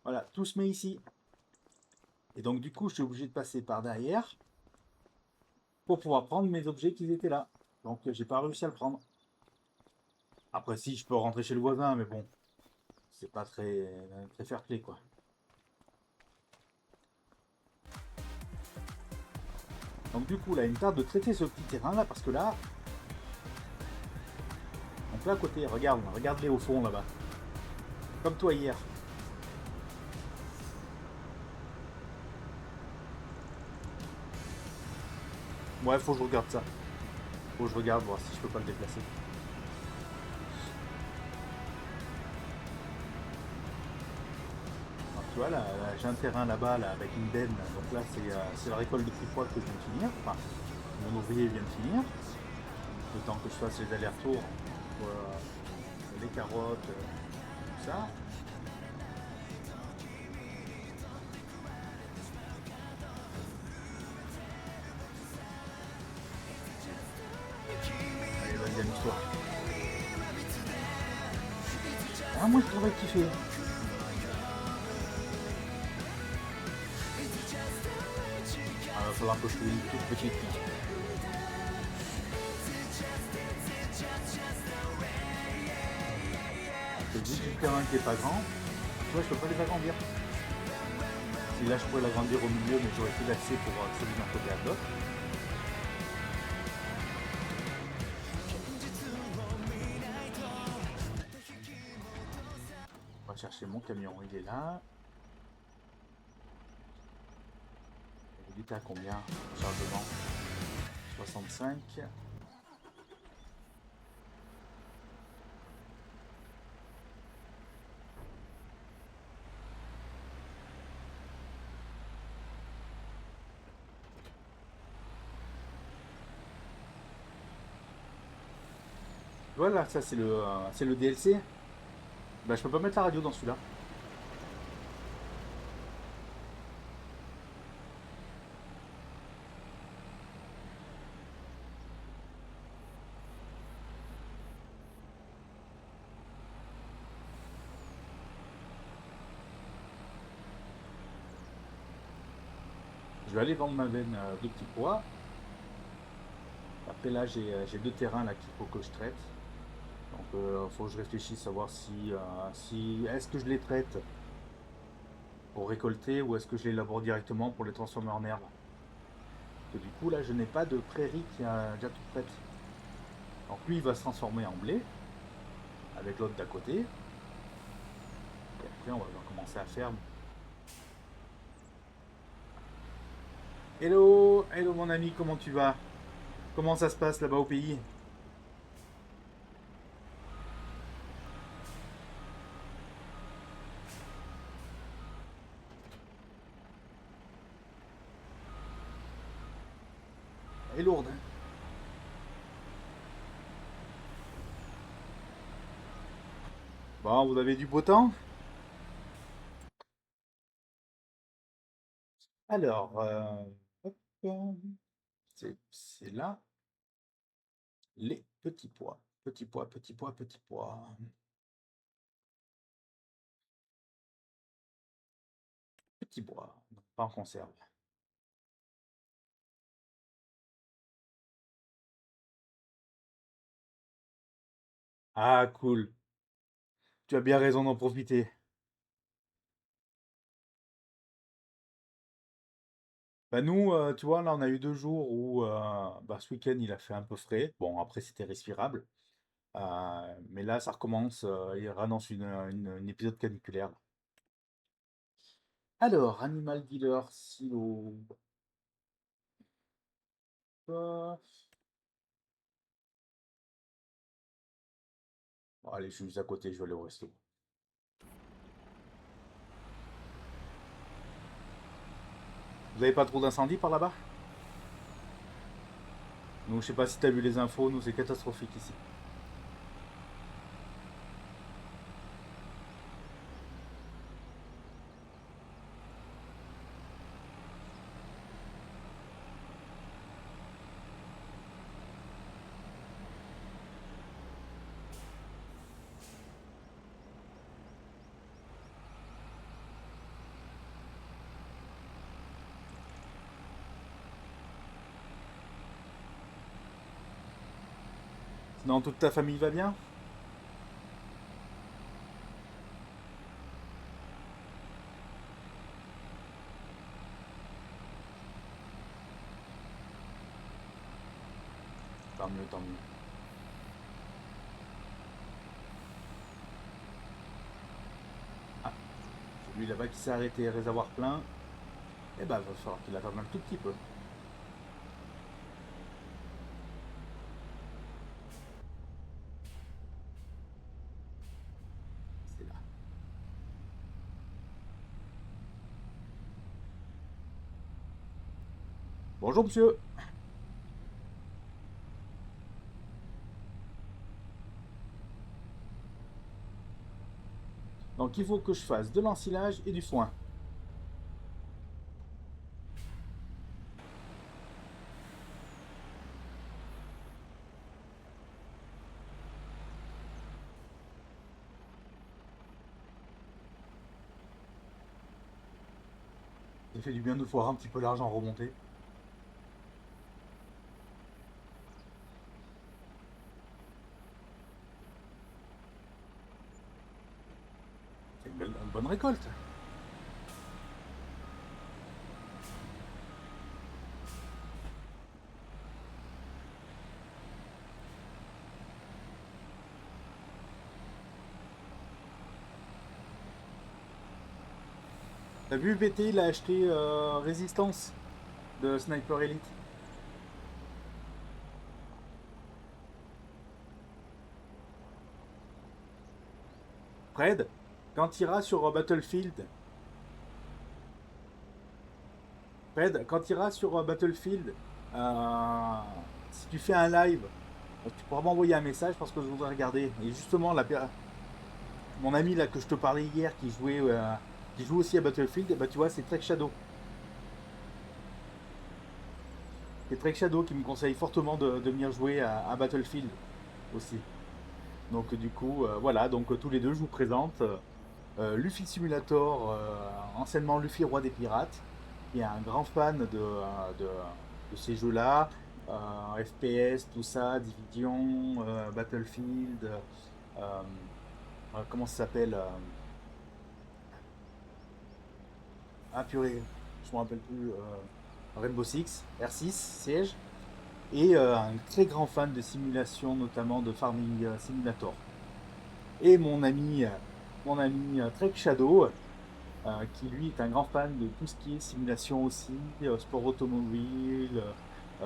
Voilà, tout se met ici. Et donc du coup, je suis obligé de passer par derrière pour pouvoir prendre mes objets qui étaient là. Donc j'ai pas réussi à le prendre. Après si, je peux rentrer chez le voisin, mais bon, c'est pas très fair play quoi. Donc du coup là, il me tarde de traiter ce petit terrain là, parce que là... Donc là à côté, regarde-les au fond là-bas. Comme toi hier. Ouais, faut que je regarde ça. Faut que je regarde, voir si je peux pas le déplacer. Alors, tu vois, là, j'ai un terrain là-bas là, avec une benne. Donc là, c'est la récolte de petits pois que je viens de finir. Enfin, mon ouvrier vient de finir. Le temps que je fasse les allers-retours pour les carottes, tout ça. Allez, vas-y, amuse-toi. Ah, moi, je trouverais kiffer. Ah, il va falloir que je trouve une toute petite. C'est juste du terrain qui est pas grand. Tu vois, je peux pas les agrandir. Si là, je pourrais l'agrandir au milieu, mais j'aurais plus d'accès pour accéder d'un côté à l'autre. On va chercher mon camion, il est là. Il était à combien? Chargement 65. Voilà, ça c'est le DLC. Bah, je peux pas mettre la radio dans celui-là. Je vais aller vendre ma veine de petits pois. Après là, j'ai deux terrains là qu'il faut que je traite. Donc il faut que je réfléchisse à voir si est-ce que je les traite pour récolter ou est-ce que je les labore directement pour les transformer en herbe. Parce que du coup là, je n'ai pas de prairie qui a déjà toute prête. Donc lui, il va se transformer en blé avec l'autre d'à côté. Et après, on va commencer à faire. Hello, hello mon ami, comment tu vas? Comment ça se passe là-bas au pays? Elle est lourde, hein. Bon, vous avez du beau temps? Alors, hop, c'est là les petits pois. Petits pois, petits pois, petits pois. Petits pois, pas en conserve. Ah, cool. Tu as bien raison d'en profiter. Bah nous, tu vois, là, on a eu 2 jours où bah, ce week-end, il a fait un peu frais. Bon, après, c'était respirable. Mais là, ça recommence. Il annonce une épisode caniculaire. Alors, Animal Dealer, silo. Bon, allez, je suis juste à côté, je vais aller au resto. Vous avez pas trop d'incendie par là-bas? Nous, je sais pas si t'as vu les infos, nous, c'est catastrophique ici. Sinon, toute ta famille va bien? Tant mieux, tant mieux. Ah, celui là-bas qui s'est arrêté, réservoir plein. Eh ben, va falloir qu'il attende un tout petit peu. C'est là. Bonjour, monsieur. Donc, il faut que je fasse de l'ensilage et du foin. Ça fait du bien de voir un petit peu l'argent remonter. C'est une bonne récolte. T'as vu, VT, il a acheté Résistance de Sniper Elite. Fred, quand tu iras sur Battlefield, Fred, quand tu iras sur Battlefield, euh, si tu fais un live, tu pourras m'envoyer un message parce que je voudrais regarder. Et justement, mon ami là que je te parlais hier qui joue aussi à Battlefield, et bah, tu vois, c'est Trek Shadow. C'est Trek Shadow qui me conseille fortement de venir jouer à Battlefield aussi. Donc du coup, voilà, donc tous les deux, je vous présente Luffy Simulator, anciennement Luffy Roi des Pirates, qui est un grand fan de ces jeux-là, FPS, tout ça, Division, Battlefield, comment ça s'appelle ah purée, je me rappelle plus, Rainbow Six, R6, Siege, et un très grand fan de simulation, notamment de Farming Simulator. Et mon ami Trek Shadow, qui lui est un grand fan de tout ce qui est simulation aussi, sport automobile,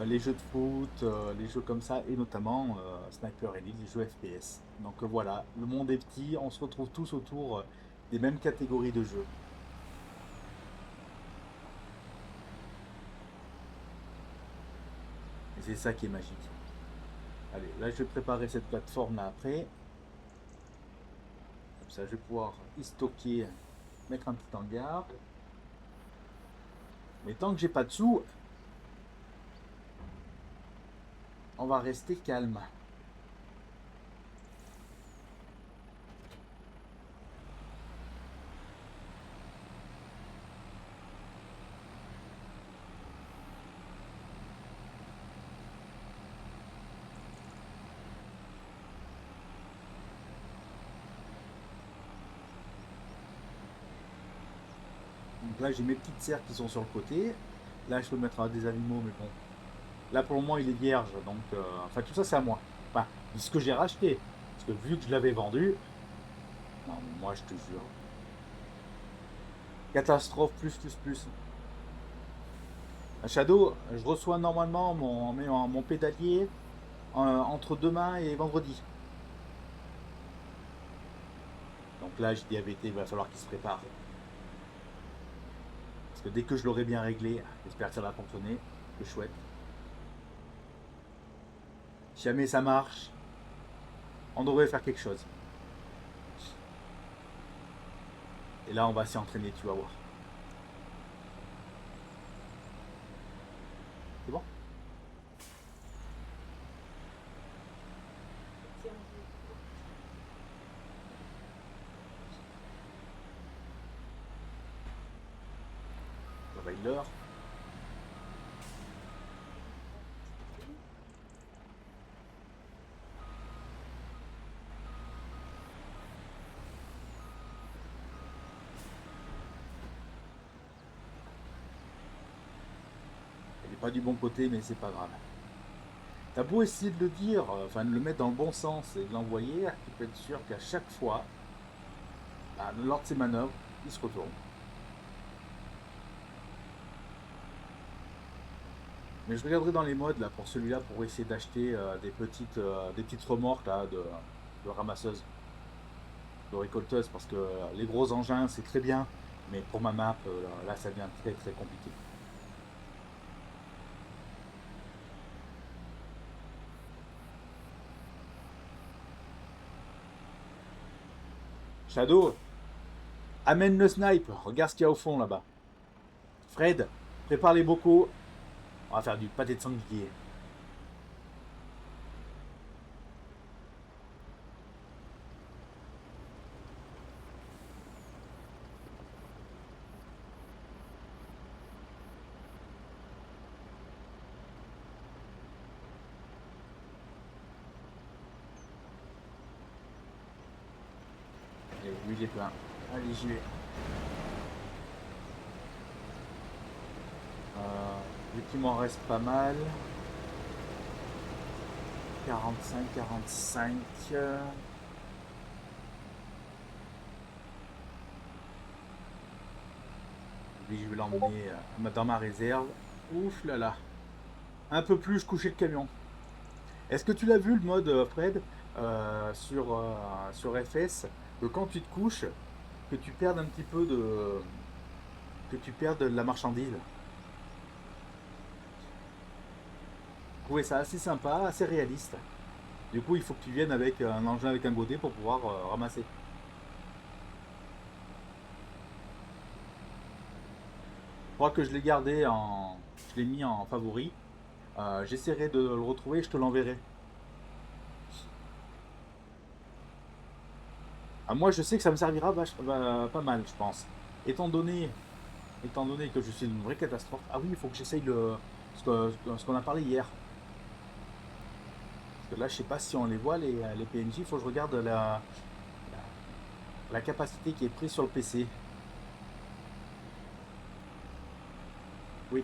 les jeux de foot, les jeux comme ça, et notamment Sniper Elite, les jeux FPS. Donc voilà, le monde est petit, on se retrouve tous autour des mêmes catégories de jeux. Et c'est ça qui est magique. Allez, là je vais préparer cette plateforme là après. Comme ça je vais pouvoir y stocker, mettre un petit hangar. Mais tant que j'ai pas de sous, on va rester calme. Donc là j'ai mes petites serres qui sont sur le côté. Là je peux mettre des animaux, mais bon. Là pour le moment il est vierge, donc enfin tout ça c'est à moi. Enfin, ce que j'ai racheté. Parce que vu que je l'avais vendu, non, moi je te jure. Catastrophe plus. À Shadow, je reçois normalement mon pédalier entre demain et vendredi. Donc là j'ai dit à VT, il va falloir qu'il se prépare. Parce que dès que je l'aurai bien réglé, j'espère que ça va fonctionner. C'est chouette. Si jamais ça marche, on devrait faire quelque chose. Et là on va s'y entraîner, tu vas voir. C'est bon? Ça va être l'heure. Elle n'est pas du bon côté, mais c'est pas grave. T'as beau essayer de le dire, enfin de le mettre dans le bon sens et de l'envoyer, tu peux être sûr qu'à chaque fois, bah, lors de ses manœuvres, il se retourne. Mais je regarderai dans les modes là pour celui-là pour essayer d'acheter des petites remorques là, de ramasseuses, de récolteuses, parce que les gros engins c'est très bien, mais pour ma map, là ça devient très compliqué. Shadow, amène le snipe, regarde ce qu'il y a au fond là-bas. Fred, prépare les bocaux, on va faire du pâté de sanglier. Et lui il est plein. Allez, j'y vais. Vu qu'il m'en reste pas mal. 45. Lui, je vais l'emmener dans ma réserve. Ouf là là. Un peu plus, je couchais le camion. Est-ce que tu l'as vu le mode, Fred, sur FS, que quand tu te couches, que tu perdes un petit peu que tu perdes de la marchandise. Je trouvais ça assez sympa, assez réaliste. Du coup, il faut que tu viennes avec un engin avec un godet pour pouvoir ramasser. Je crois que je l'ai gardé en. Je l'ai mis en favori. J'essaierai de le retrouver et je te l'enverrai. Ah, moi, je sais que ça me servira pas mal, je pense. Étant donné, étant donné que je suis une vraie catastrophe. Ah oui, il faut que j'essaye ce qu'on a parlé hier. Parce que là, je sais pas si on les voit, les PNJ. Il faut que je regarde la capacité qui est prise sur le PC. Oui.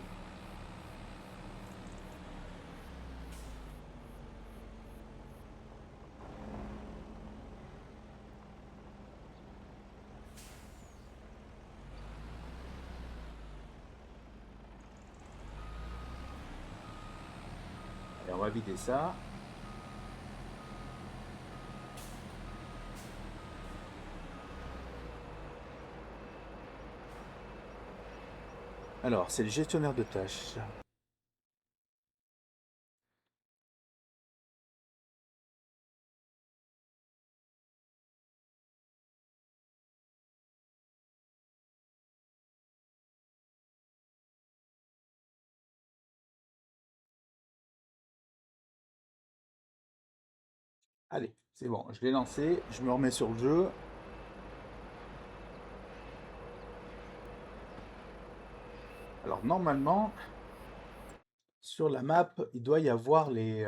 va vider ça. Alors, c'est le gestionnaire de tâches. Allez, c'est bon, je l'ai lancé, je me remets sur le jeu. Alors normalement, sur la map, il doit y avoir les...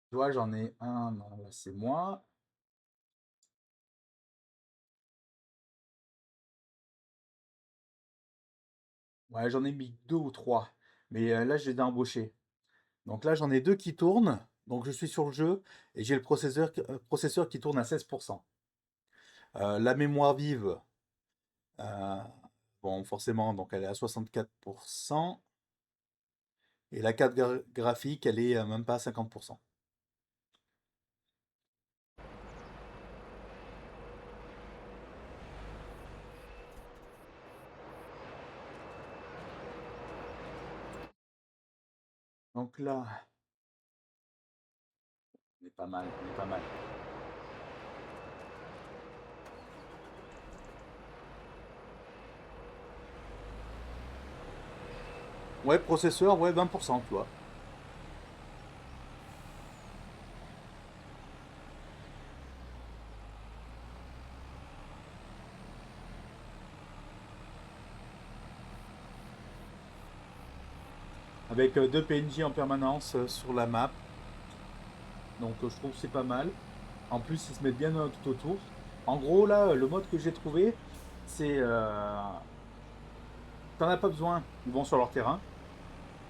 Tu vois, j'en ai un, non, là c'est moi. Ouais, j'en ai mis deux ou trois. Mais là, je les ai embauchés. Donc là, j'en ai deux qui tournent. Donc je suis sur le jeu et j'ai le processeur qui tourne à 16%. La mémoire vive, euh, bon, forcément, donc elle est à 64%. Et la carte graphique, elle est même pas à 50%. Donc là, on est pas mal, on est pas mal. Ouais, processeur, ouais, 20%, tu vois. Avec deux PNJ en permanence sur la map. Donc je trouve que c'est pas mal. En plus, ils se mettent bien tout autour. En gros, là, le mode que j'ai trouvé, c'est... t'en as pas besoin, ils vont sur leur terrain.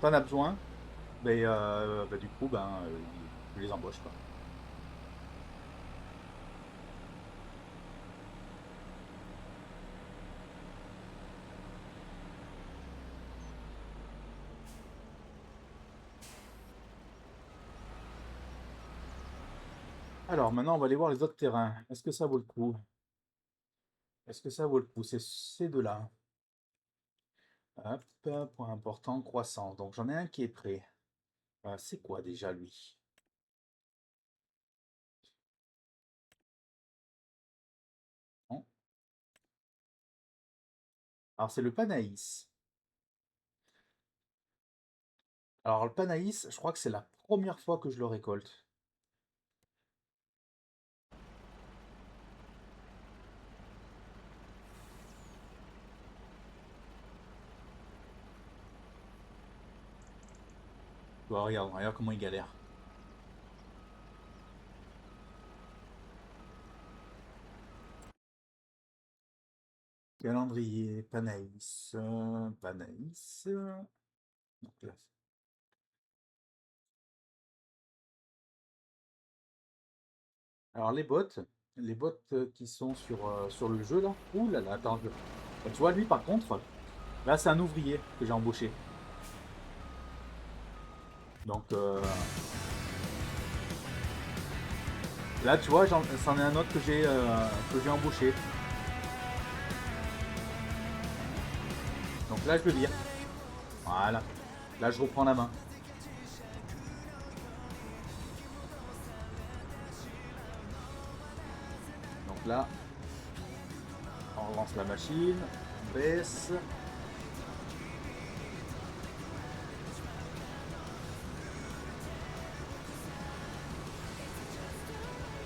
T'en as besoin, ben, du coup, je les embauche, quoi. Alors, maintenant, on va aller voir les autres terrains. Est-ce que ça vaut le coup? Est-ce que ça vaut le coup? C'est ces deux-là. Hop, point important, croissant. Donc, j'en ai un qui est prêt. C'est quoi déjà, lui? Non. Alors, c'est le Panaïs. Alors, le Panaïs, je crois que c'est la première fois que je le récolte. Tu vois, regarde, regarde comment il galère. Calendrier, Panaïs, Panaïs. Donc là, alors les bots qui sont sur le jeu là. Ouh là là, attends. Tu vois, lui par contre, là c'est un ouvrier que j'ai embauché. Donc là tu vois, c'en est un autre que j'ai embauché. Donc là je le vire. Voilà. Là je reprends la main. Donc là, on relance la machine, on baisse.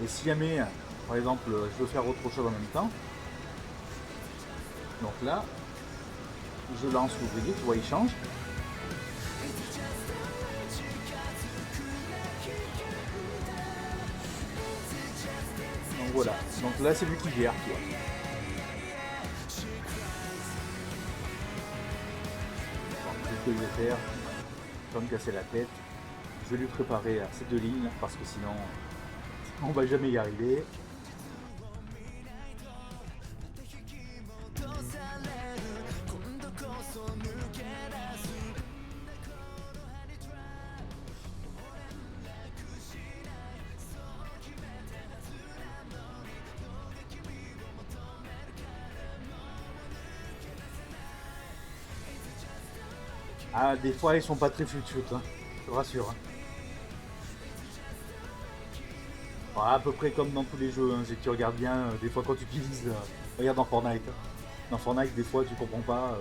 Et si jamais, par exemple, je veux faire autre chose en même temps, donc là, je lance l'ouvrier, tu vois, il change. Donc voilà, donc là c'est lui qui gère, tu vois. Donc, ce que je vais faire, sans me casser la tête, je vais lui préparer ces deux lignes, parce que sinon, on va jamais y arriver. Ah, des fois, ils sont pas très fut hein. Je te rassure. Hein. Bon, à peu près comme dans tous les jeux, hein, si tu regardes bien, des fois quand tu utilises. Regarde dans Fortnite. Hein. Dans Fortnite, des fois, tu comprends pas.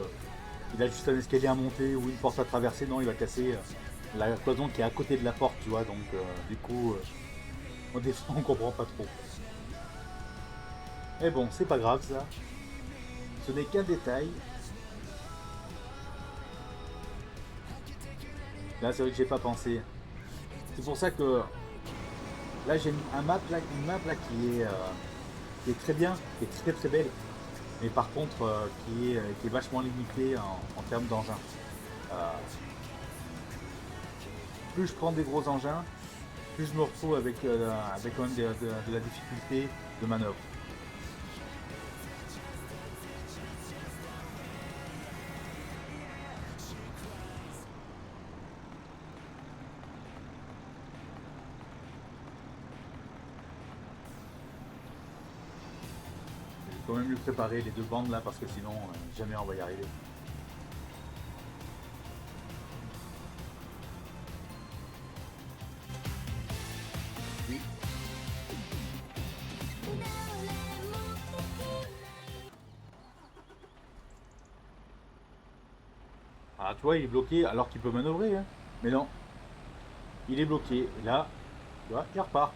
Il a juste un escalier à monter ou une porte à traverser. Non, il va casser la cloison qui est à côté de la porte, tu vois. Donc, du coup, des fois, on comprend pas trop. Mais bon, c'est pas grave ça. Ce n'est qu'un détail. Là, c'est vrai que j'ai pas pensé. C'est pour ça que là, j'ai une map là qui est très bien, qui est très très belle. Mais par contre, qui est vachement limitée en termes d'engins. Euh, plus je prends des gros engins, plus je me retrouve avec quand même de la difficulté de manœuvre. Je vais quand même lui préparer les deux bandes là parce que sinon jamais on va y arriver. Oui. Ah tu vois il est bloqué alors qu'il peut manœuvrer hein. Mais non, il est bloqué. Et là, tu vois, il repart.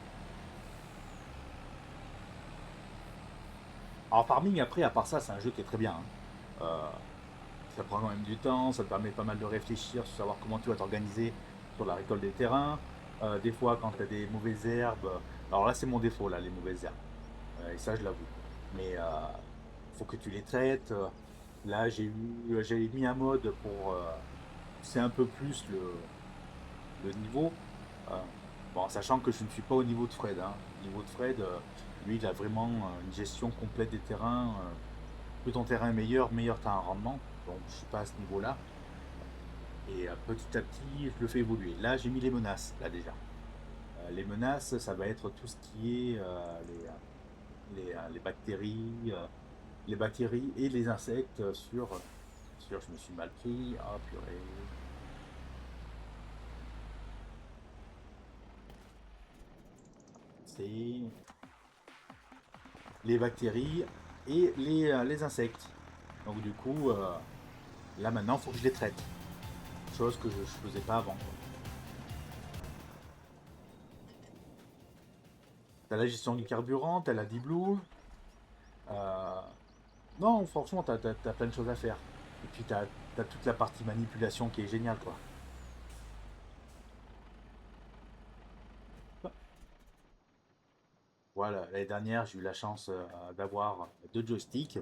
Alors farming après, à part ça, c'est un jeu qui est très bien. Hein. Euh, Ça prend quand même du temps, ça te permet pas mal de réfléchir sur savoir comment tu vas t'organiser sur la récolte des terrains. Des fois, quand tu as des mauvaises herbes, alors là, c'est mon défaut, là, les mauvaises herbes. Et ça, je l'avoue. Mais faut que tu les traites. Là, j'avais mis un mode pour pousser un peu plus le niveau. Euh, bon, sachant que je ne suis pas au niveau de Fred. Hein. Au niveau de Fred, lui, il a vraiment une gestion complète des terrains. Plus ton terrain est meilleur, meilleur tu as un rendement. Donc, je ne suis pas à ce niveau-là. Et petit à petit, je le fais évoluer. Là, j'ai mis les menaces, là déjà. Les menaces, ça va être tout ce qui est les bactéries et les insectes je me suis mal pris. Oh purée. C'est les bactéries et les insectes. Donc du coup, là maintenant, il faut que je les traite. Chose que je ne faisais pas avant. T'as la gestion du carburant, t'as la D-Blue. Euh, non, franchement, t'as plein de choses à faire. Et puis t'as toute la partie manipulation qui est géniale, quoi. Voilà, l'année dernière, j'ai eu la chance d'avoir deux joysticks.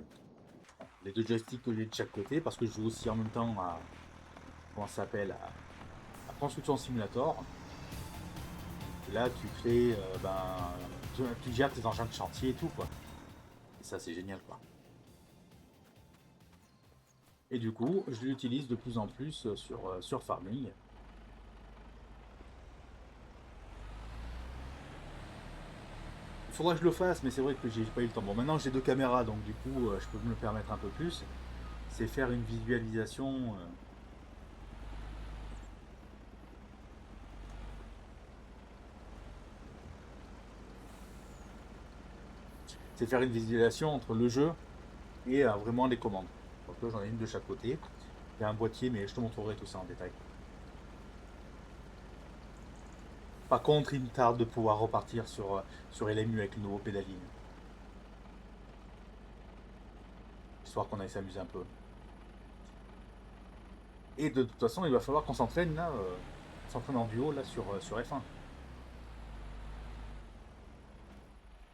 Les deux joysticks que j'ai de chaque côté, parce que je joue aussi en même temps comment ça s'appelle, à Construction Simulator. Et là, tu fais, tu gères tes engins de chantier et tout, quoi. Et ça, c'est génial, quoi. Et du coup, je l'utilise de plus en plus sur Farming. Il faudra que je le fasse, mais c'est vrai que j'ai pas eu le temps. Bon, maintenant j'ai deux caméras, donc du coup, je peux me le permettre un peu plus. C'est faire une visualisation. C'est faire une visualisation entre le jeu et vraiment les commandes. Donc là, j'en ai une de chaque côté. Il y a un boîtier, mais je te montrerai tout ça en détail. Par contre, il me tarde de pouvoir repartir sur LMU avec le nouveau pédaline. Histoire qu'on aille s'amuser un peu. Et de toute façon, il va falloir qu'on s'entraîne là, s'entraîne en duo là sur F1.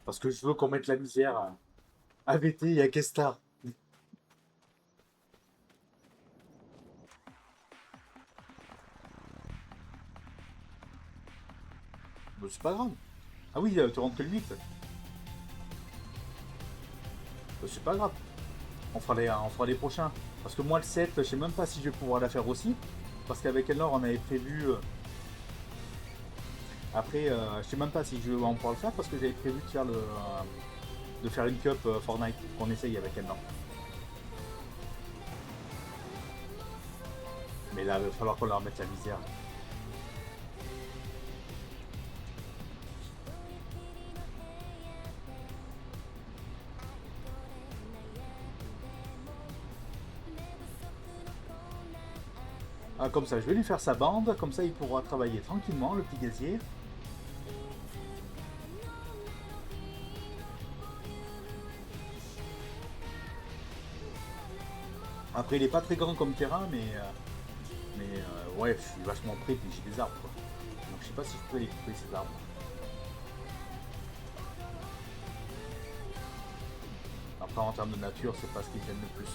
Parce que je veux qu'on mette la misère à VT et à Kestar. Mais c'est pas grave. Ah oui, tu rentres que le 8. C'est pas grave. On fera les prochains. Parce que moi, le 7, je sais même pas si je vais pouvoir la faire aussi. Parce qu'avec Elnor, on avait prévu. Après, je sais même pas si je vais en pouvoir le faire. Parce que j'avais prévu de faire une cup Fortnite qu'on essaye avec Elnor. Mais là, il va falloir qu'on leur mette la misère. Ah, comme ça, je vais lui faire sa bande, comme ça il pourra travailler tranquillement, le petit gazier. Après, il est pas très grand comme terrain, mais ouais, je suis vachement près, puis j'ai des arbres, quoi. Donc je sais pas si je peux les couper, ces arbres. Après, en termes de nature, c'est pas ce qu'ils aiment le plus.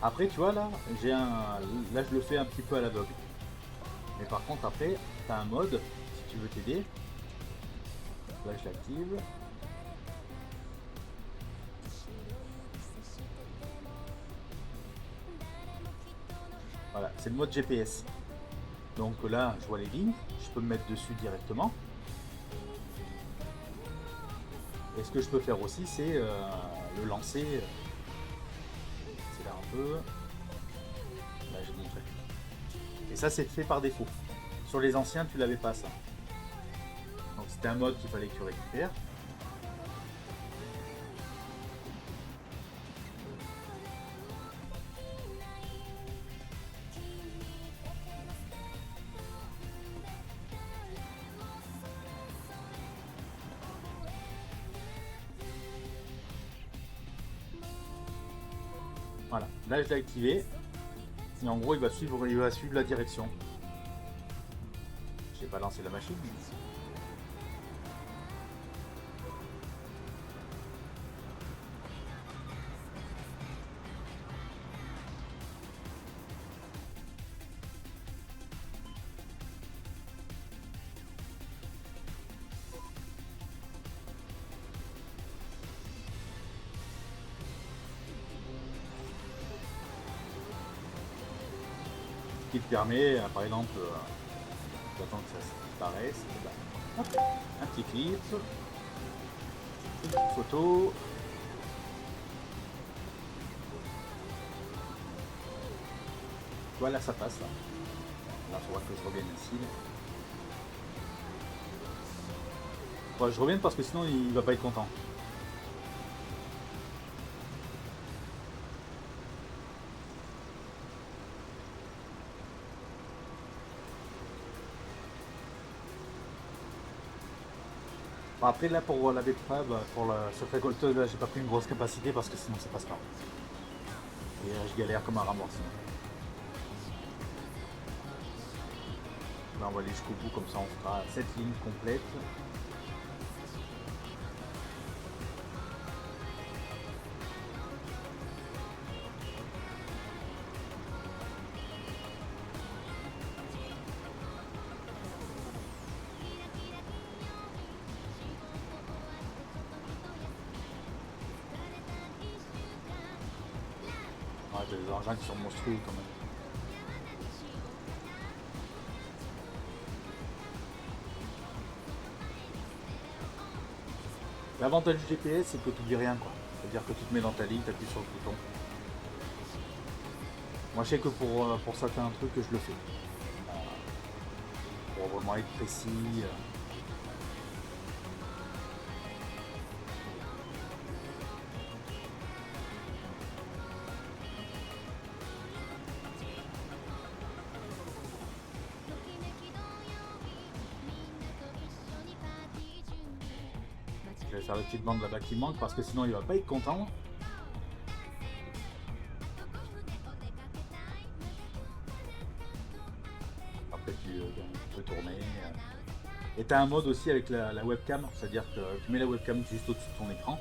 Après, tu vois, là, là, je le fais un petit peu à l'aveugle. Mais par contre, après, t'as un mode, si tu veux t'aider. Là, je l'active. Voilà, c'est le mode GPS. Donc là, je vois les lignes, je peux me mettre dessus directement. Et ce que je peux faire aussi, c'est le lancer. C'est là un peu. Là, je montrais. Et ça, c'est fait par défaut. Sur les anciens, tu l'avais pas ça. Donc c'était un mode qu'il fallait que tu récupères. Voilà, là je l'ai activé. Et en gros, il va suivre la direction. J'ai pas lancé la machine. Ce qui te permet, par exemple, d'attendre que ça disparaisse. Et ben, hop, un petit clip, une petite photo. Voilà, ça passe là. Là, il faudra que je revienne ici. Bon, je reviens parce que sinon il va pas être content. Bon, après là pour la betterave, pour cette récolteuse là, j'ai pas pris une grosse capacité parce que sinon ça passe pas. Et je galère comme un rat mort sinon. Là on va aller jusqu'au bout, comme ça on fera cette ligne complète. Ouais, j'ai des engins qui sont monstrueux quand même. L'avantage du GPS, c'est que tu n'oublies rien, quoi. C'est-à-dire que tu te mets dans ta ligne, tu appuies sur le bouton. Moi, je sais que pour certains trucs, je le fais. Pour vraiment être précis. Je vais faire la petite bande là-bas qui manque parce que sinon il va pas être content. Après tu peux tourner. Et tu as un mode aussi avec la webcam, c'est-à-dire que tu mets la webcam juste au-dessus de ton écran,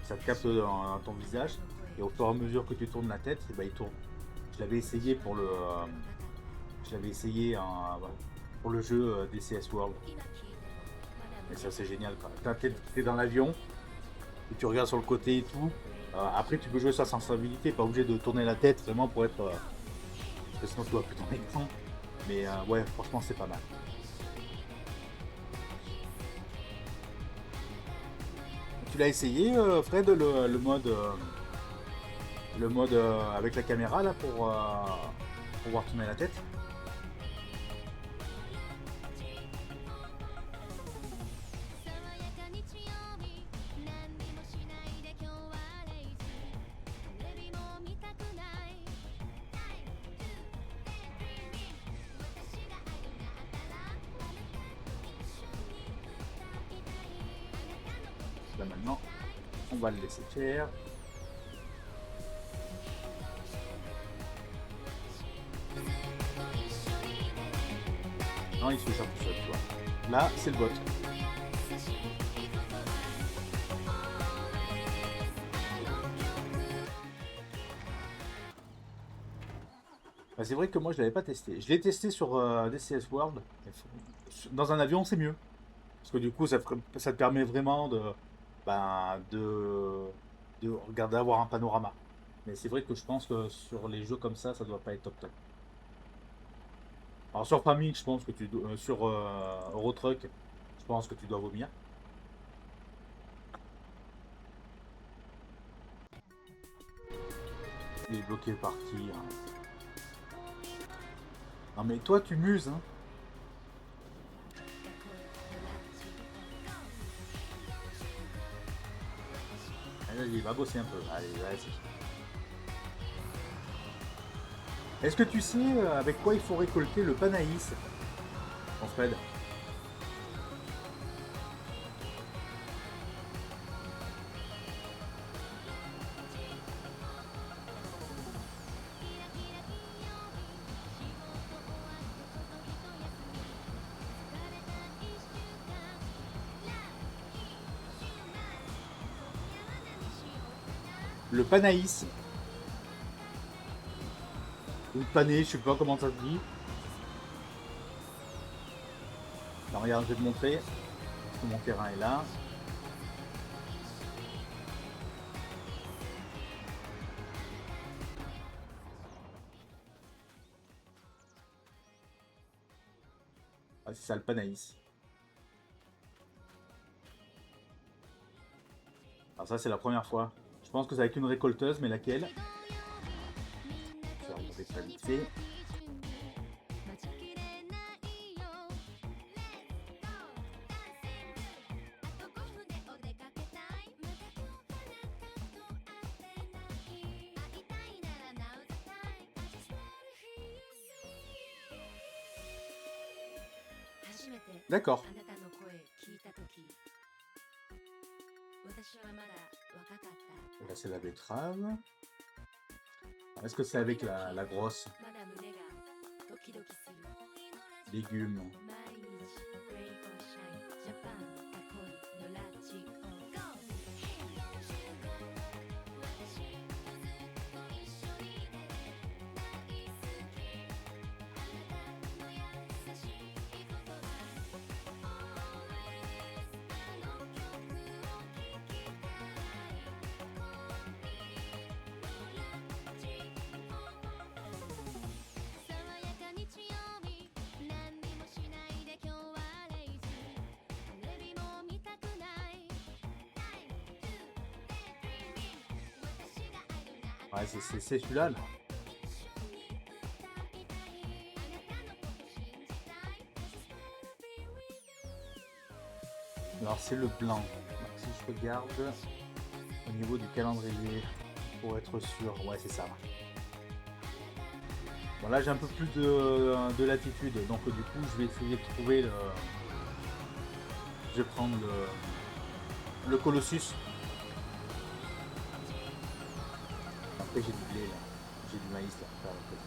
ça te capte dans ton visage, et au fur et à mesure que tu tournes la tête, et ben, il tourne. Je l'avais essayé pour pour le jeu DCS World. Et ça c'est génial quand t'es dans l'avion, et tu regardes sur le côté et tout. Après tu peux jouer sa sensibilité, pas obligé de tourner la tête vraiment pour être. Parce que sinon tu vois plus ton écran. Mais ouais, franchement c'est pas mal. Tu l'as essayé, Fred, le mode le mode avec la caméra là pour pouvoir tourner la tête. Là maintenant, on va le laisser faire. Non, il se fait ça tout seul, tu vois. Là, c'est le bot. Bah, c'est vrai que moi, je l'avais pas testé. Je l'ai testé sur DCS World. Dans un avion, c'est mieux. Parce que du coup, ça te permet vraiment de regarder, avoir un panorama. Mais c'est vrai que je pense que sur les jeux comme ça doit pas être top top. Alors sur Family, je pense que sur Euro Truck, je pense que tu dois vomir. Il est bloqué par qui, hein. Non mais toi, tu muses, hein. Allez, vas-y, va bosser un peu. Allez, vas-y. Est-ce que tu sais avec quoi il faut récolter le panaïs, en Fred? Le panaïs. Ou le pané, je sais pas comment ça se dit. Alors regarde, je vais te montrer. Parce que mon terrain est là. Ah, c'est ça le panaïs. Alors ça c'est la première fois. Je pense que c'est avec une récolteuse, mais laquelle? Je vais regarder ça vite fait. D'accord. Là c'est la betterave. Est-ce que c'est avec la grosse? Légumes. Ouais, c'est celui-là. Là. Alors c'est le blanc. Donc, si je regarde au niveau du calendrier, pour être sûr, ouais c'est ça. Bon là j'ai un peu plus de latitude, donc du coup je vais essayer de trouver le... Je vais prendre le Colossus. Après j'ai du blé là, j'ai du maïs là, faire à côté.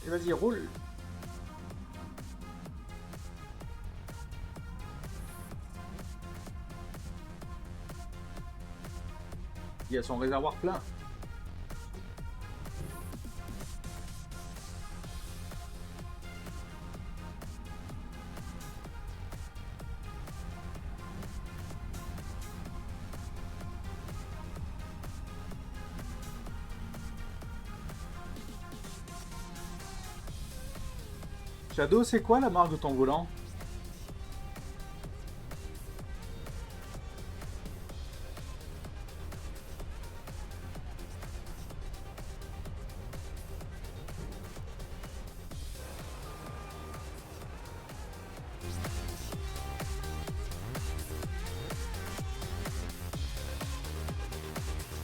Et vas-y, roule. Il a son réservoir plein. Shadow, c'est quoi la marque de ton volant?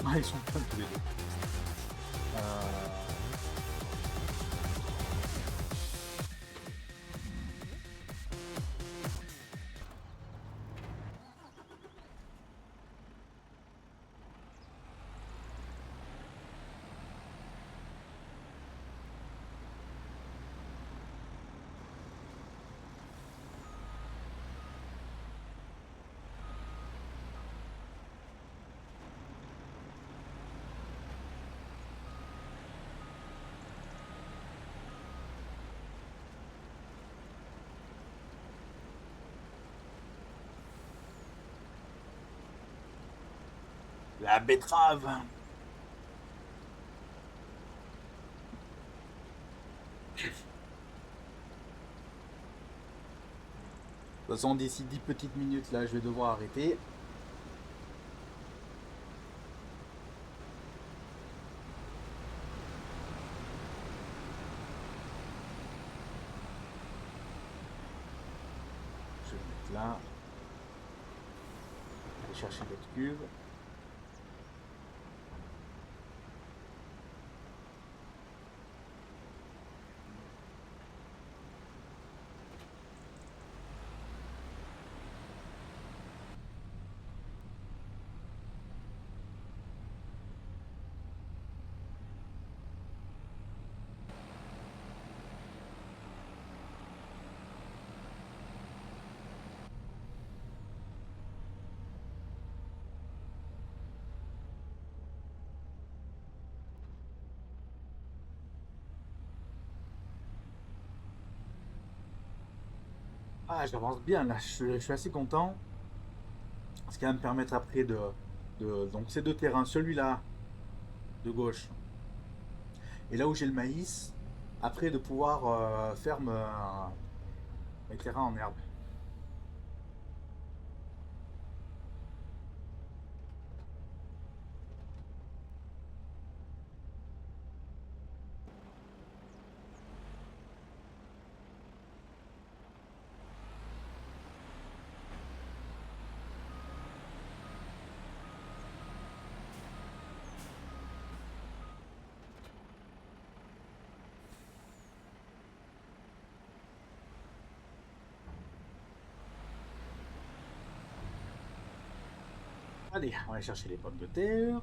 Ah, ils sont pleins tous les deux. La betterave. De toute façon, d'ici 10 petites minutes, là, je vais devoir arrêter. Je vais le mettre là. Aller chercher l'autre cube. Ah, j'avance bien là, je suis assez content. Ce qui va me permettre après donc ces deux terrains, celui-là de gauche et là où j'ai le maïs, après de pouvoir faire mes terrains en herbe. Allez, on va aller chercher les pommes de terre.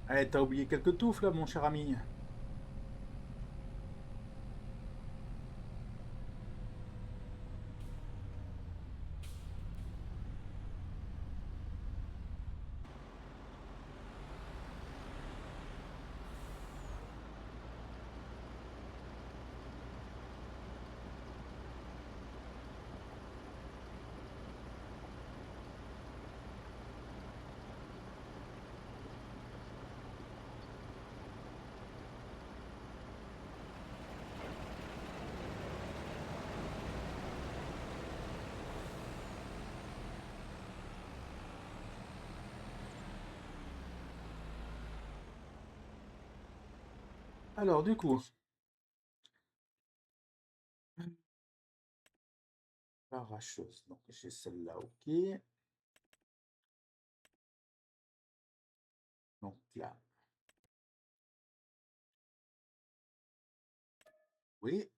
Allez, t'as oublié quelques touffes là, mon cher ami. Alors, du coup, l'arracheuse. Donc, j'ai celle-là, ok. Donc là, oui.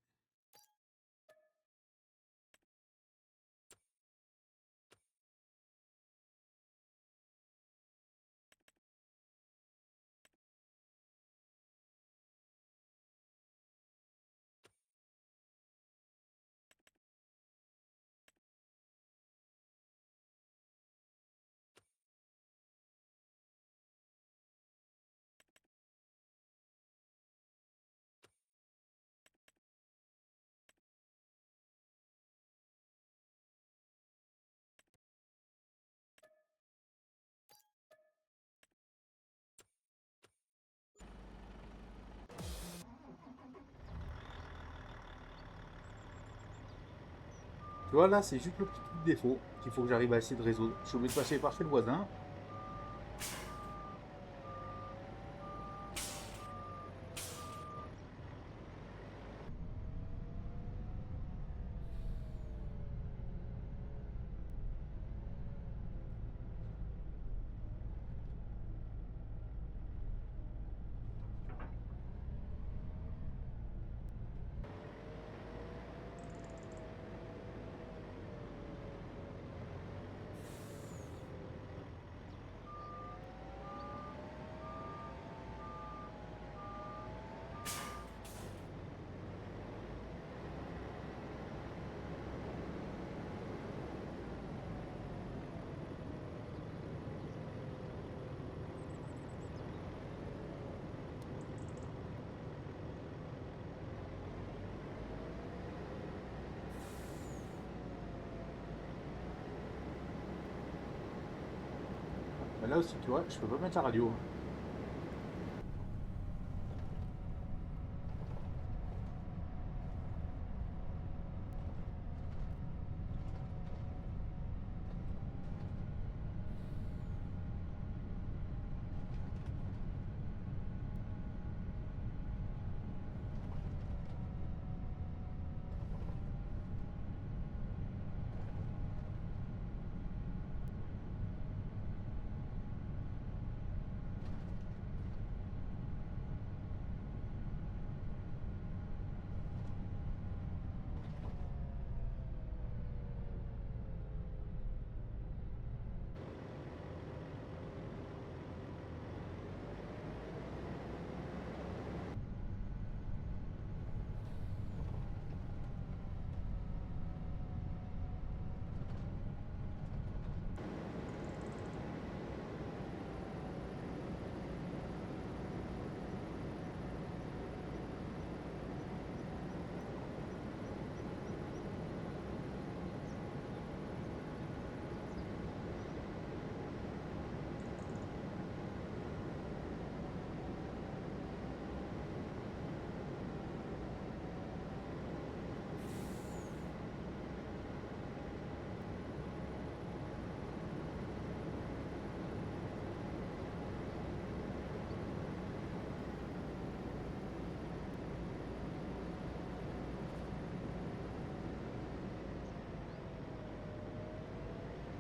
Tu vois, là, c'est juste le petit défaut qu'il faut que j'arrive à essayer de résoudre. Je suis obligé de passer par chez le voisin. Mais là aussi, tu vois, je peux pas mettre la radio.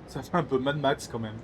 Ça fait un peu Mad Max quand même.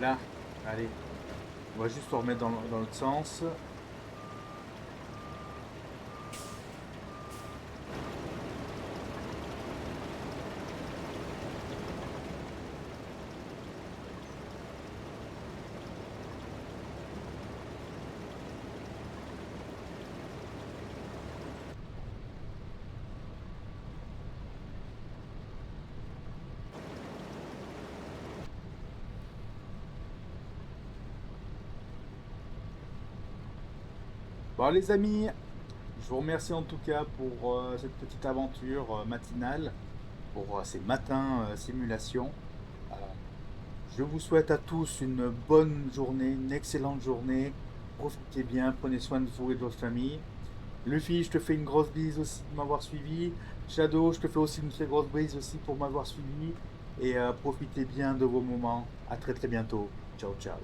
Là, allez. On va juste se remettre dans l'autre sens. Bon les amis, je vous remercie en tout cas pour cette petite aventure matinale, pour ces matins simulation. Euh, je vous souhaite à tous une bonne journée, une excellente journée. Profitez bien, prenez soin de vous et de votre famille. Luffy, je te fais une grosse bise aussi de m'avoir suivi. Shadow, je te fais aussi une très grosse bise aussi pour m'avoir suivi. Et profitez bien de vos moments. À très très bientôt. Ciao ciao.